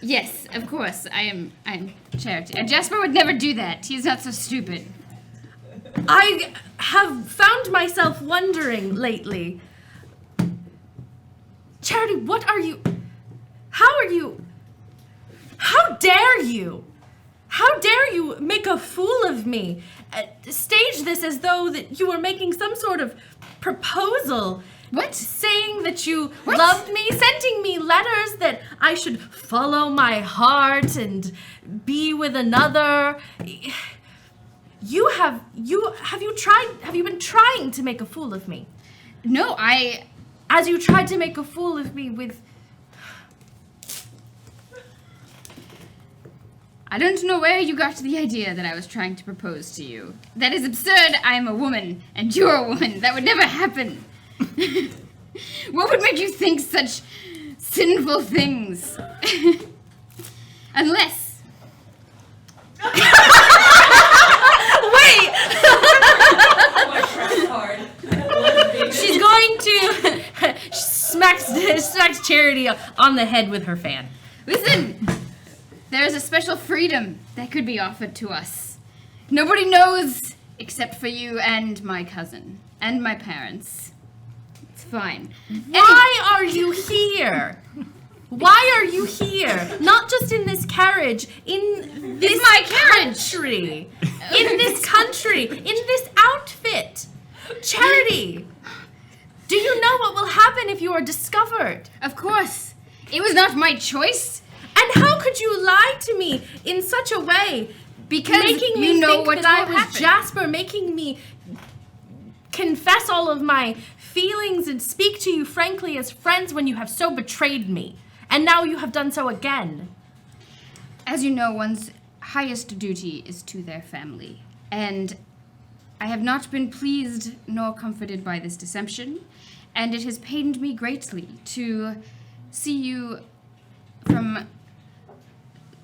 Yes, of course. I'm Charity. And Jasper would never do that. He's not so stupid. I have found myself wondering lately. Charity, what are you... How dare you? How dare you make a fool of me? Stage this as though that you were making some sort of proposal. What? Saying that you loved me, sending me letters that I should follow my heart and be with another. Have you been trying to make a fool of me? No, As you tried to make a fool of me with... I don't know where you got the idea that I was trying to propose to you. That is absurd. I am a woman, and you're a woman. That would never happen. What would make you think such sinful things? Unless... Wait! She's going to... smacks Charity on the head with her fan. Listen! There is a special freedom that could be offered to us. Nobody knows except for you and my cousin and my parents. It's fine. Why are you here? Why are you here? Not just in this carriage, in this my carriage. country. In this country, in this outfit. Charity, do you know what will happen if you are discovered? Of course. It was not my choice. And how could you lie to me in such a way Because making you me know think what that I will was happen. Jasper, making me confess all of my feelings and speak to you frankly as friends when you have so betrayed me. And now you have done so again. As you know, one's highest duty is to their family. And I have not been pleased nor comforted by this deception, and it has pained me greatly to see you from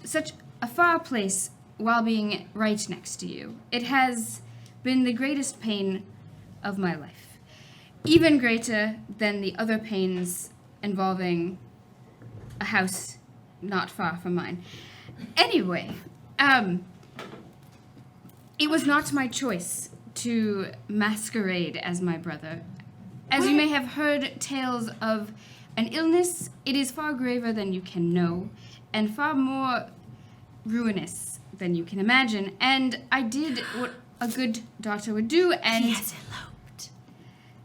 such a far place while being right next to you. It has been the greatest pain of my life, even greater than the other pains involving a house not far from mine. Anyway, it was not my choice to masquerade as my brother. As you may have heard tales of an illness, it is far graver than you can know, and far more ruinous than you can imagine. And I did what a good daughter would do, and... He has eloped.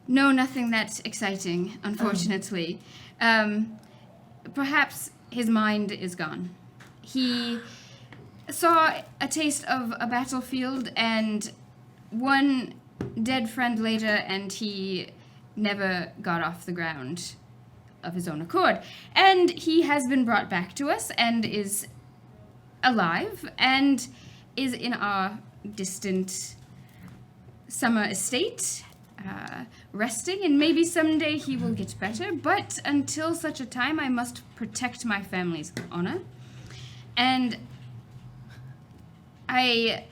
No, nothing that exciting, unfortunately. Perhaps his mind is gone. He saw a taste of a battlefield and one dead friend later, and he never got off the ground of his own accord. And he has been brought back to us and is alive and is in our distant summer estate, resting, and maybe someday he will get better, but until such a time I must protect my family's honor. And I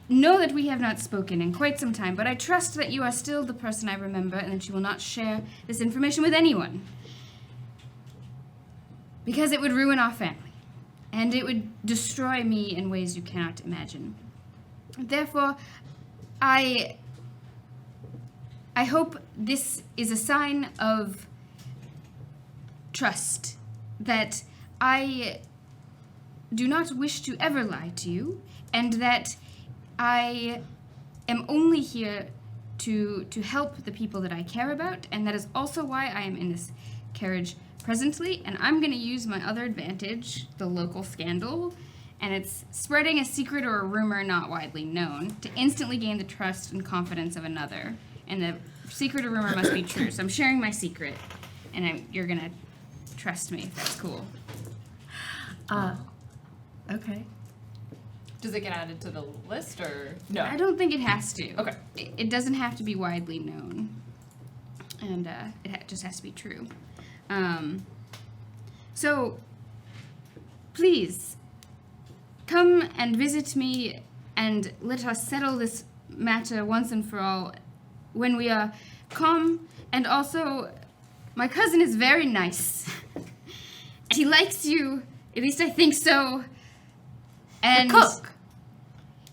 know that we have not spoken in quite some time, but I trust that you are still the person I remember and that you will not share this information with anyone. Because it would ruin our family, and it would destroy me in ways you cannot imagine. Therefore, I hope this is a sign of trust, that I do not wish to ever lie to you, and that I am only here to help the people that I care about, and that is also why I am in this carriage presently, and I'm going to use my other advantage, the local scandal, and it's spreading a secret or a rumor not widely known, to instantly gain the trust and confidence of another. And the secret or rumor must be true, so I'm sharing my secret, and you're going to trust me, if that's cool. Okay. Does it get added to the list, or no? I don't think it has to. Okay. It doesn't have to be widely known, and it just has to be true. So, please, come and visit me, and let us settle this matter once and for all when we are calm. And also, my cousin is very nice. He likes you, at least I think so. And The cook.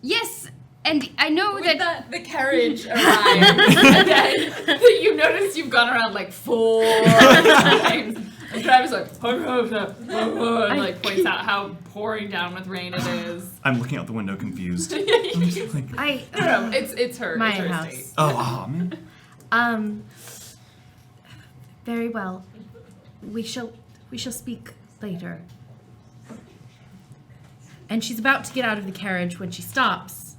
Yes, and I know With that the carriage arrives again, you notice you've gone around like 4 times. And Travis like, and like points out how pouring down with rain it is. I'm looking out the window confused. No, it's her. My it's her house. estate. Oh, man. Very well. We shall speak later. And she's about to get out of the carriage when she stops,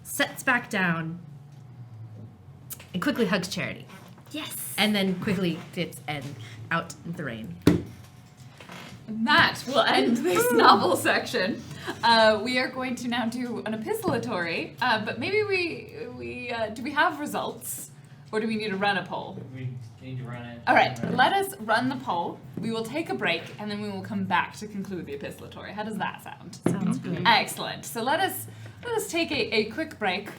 sets back down, and quickly hugs Charity. yes. And then quickly dips and out in the rain. And that will end this novel section. We are going to now do an epistolatory, but maybe we do we have results, or do we need to run a poll? We need to run it. All right, let us run the poll. We will take a break, and then we will come back to conclude the epistolatory. How does that sound? Sounds good. Excellent. So let us take a quick break,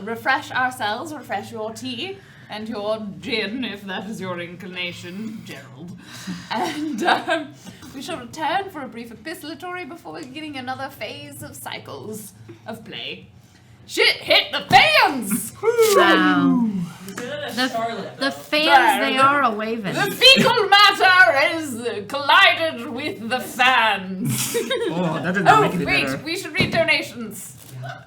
refresh ourselves, refresh your tea and your gin, if that is your inclination, Gerald. And we shall return for a brief epistolatory before beginning another phase of cycles of play. Shit hit the fans! Wow. Charlotte. The fans, they are a waving. The fecal matter is collided with the fans. Oh, that did not make it wait, better. we should read donations.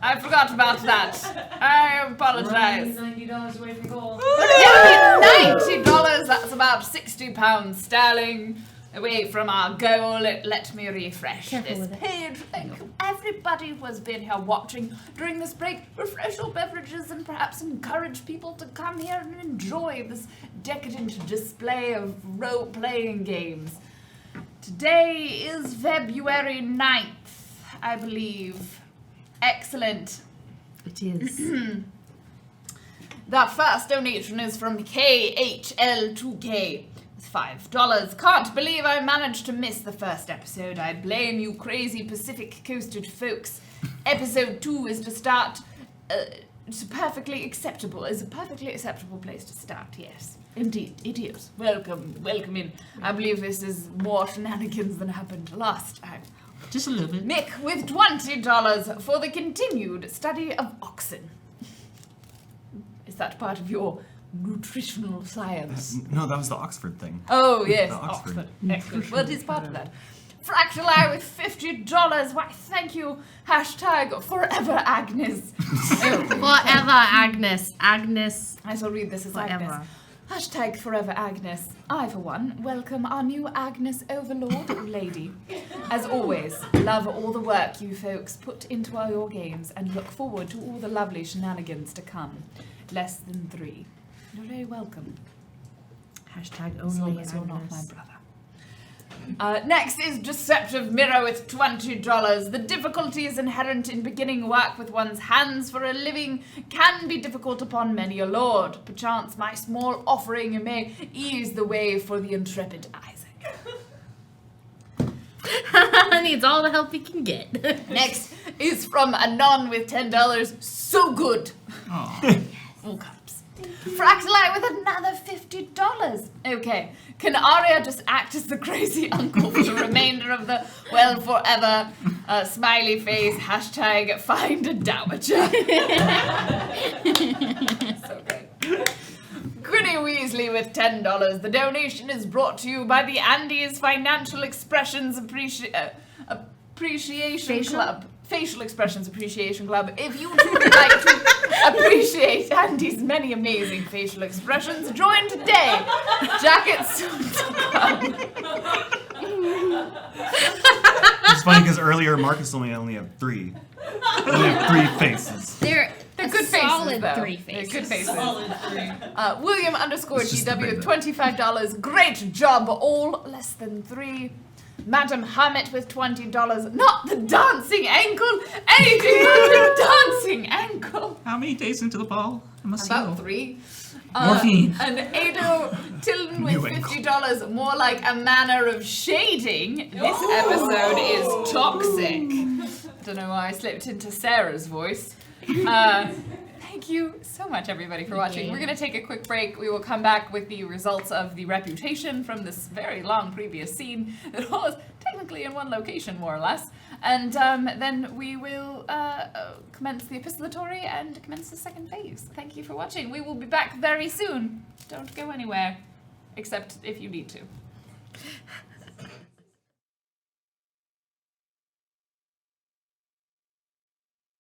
I forgot about that. I apologize. $90 away from goal. $90, that's about £60 sterling. away from our goal, let me refresh Careful this with it. page. Thank you, everybody who has been here watching during this break. Refresh your beverages and perhaps encourage people to come here and enjoy this decadent display of role-playing games. Today is February 9th, I believe. Excellent. It is. The first donation is from KHL2K. It's $5. Can't believe I managed to miss the first episode. I blame you crazy Pacific coasted folks. Episode 2 is to start. It's a perfectly acceptable place to start, yes. Indeed, it is. Welcome in. I believe this is more shenanigans than happened last time. Just a little bit. Mick with $20 for the continued study of oxen. Is that part of your nutritional science? No, that was the Oxford thing. Oh, yes, The Oxford. Oxford. Excellent. Well, it is part of that. Fractal Eye with $50. Why, thank you. Hashtag Forever Agnes. Forever Agnes. Agnes. I shall read this as Forever. Agnes. Hashtag Forever Agnes. I, for one, welcome our new Agnes Overlord lady. As always, love all the work you folks put into all your games and look forward to all the lovely shenanigans to come. Less than 3. You're very welcome. Hashtag As long only as you're not my Agnes. brother. Next is Deceptive Mirror with $20. The difficulties inherent in beginning work with one's hands for a living can be difficult upon many a lord. Perchance my small offering may ease the way for the intrepid Isaac. Needs all the help he can get. Next is from Anon with $10. So good. Aw. All caps. Fractalite with another $50. Okay. Can Arya just act as the crazy uncle for the remainder of the forever smiley face hashtag find a dowager? So good. Grinny Weasley with $10. The donation is brought to you by the Andy's Financial Expressions Appreciation Club. Facial Expressions Appreciation Club. If you too would like to appreciate Andy's many amazing facial expressions, join today. Jackets soon to come. It's funny because earlier Marcus only had 3. Only have 3 faces. They're They're good faces, solid though. 3 They're faces. good faces. Solid 3. William It's just _GW with the $25. Great job, all less than 3. Madam Hermit with $20. Not the dancing ankle. Anything but the dancing ankle. How many days into the ball? I must About see. 3. Morphine. And Ado Tilden with New ankle. $50. More like a manner of shading. This episode is toxic. Don't know why I slipped into Sarah's voice. Thank you so much, everybody, for watching. We're going to take a quick break. We will come back with the results of the reputation from this very long previous scene that was technically in one location, more or less. And then we will commence the epistolatory and commence the second phase. Thank you for watching. We will be back very soon. Don't go anywhere, except if you need to.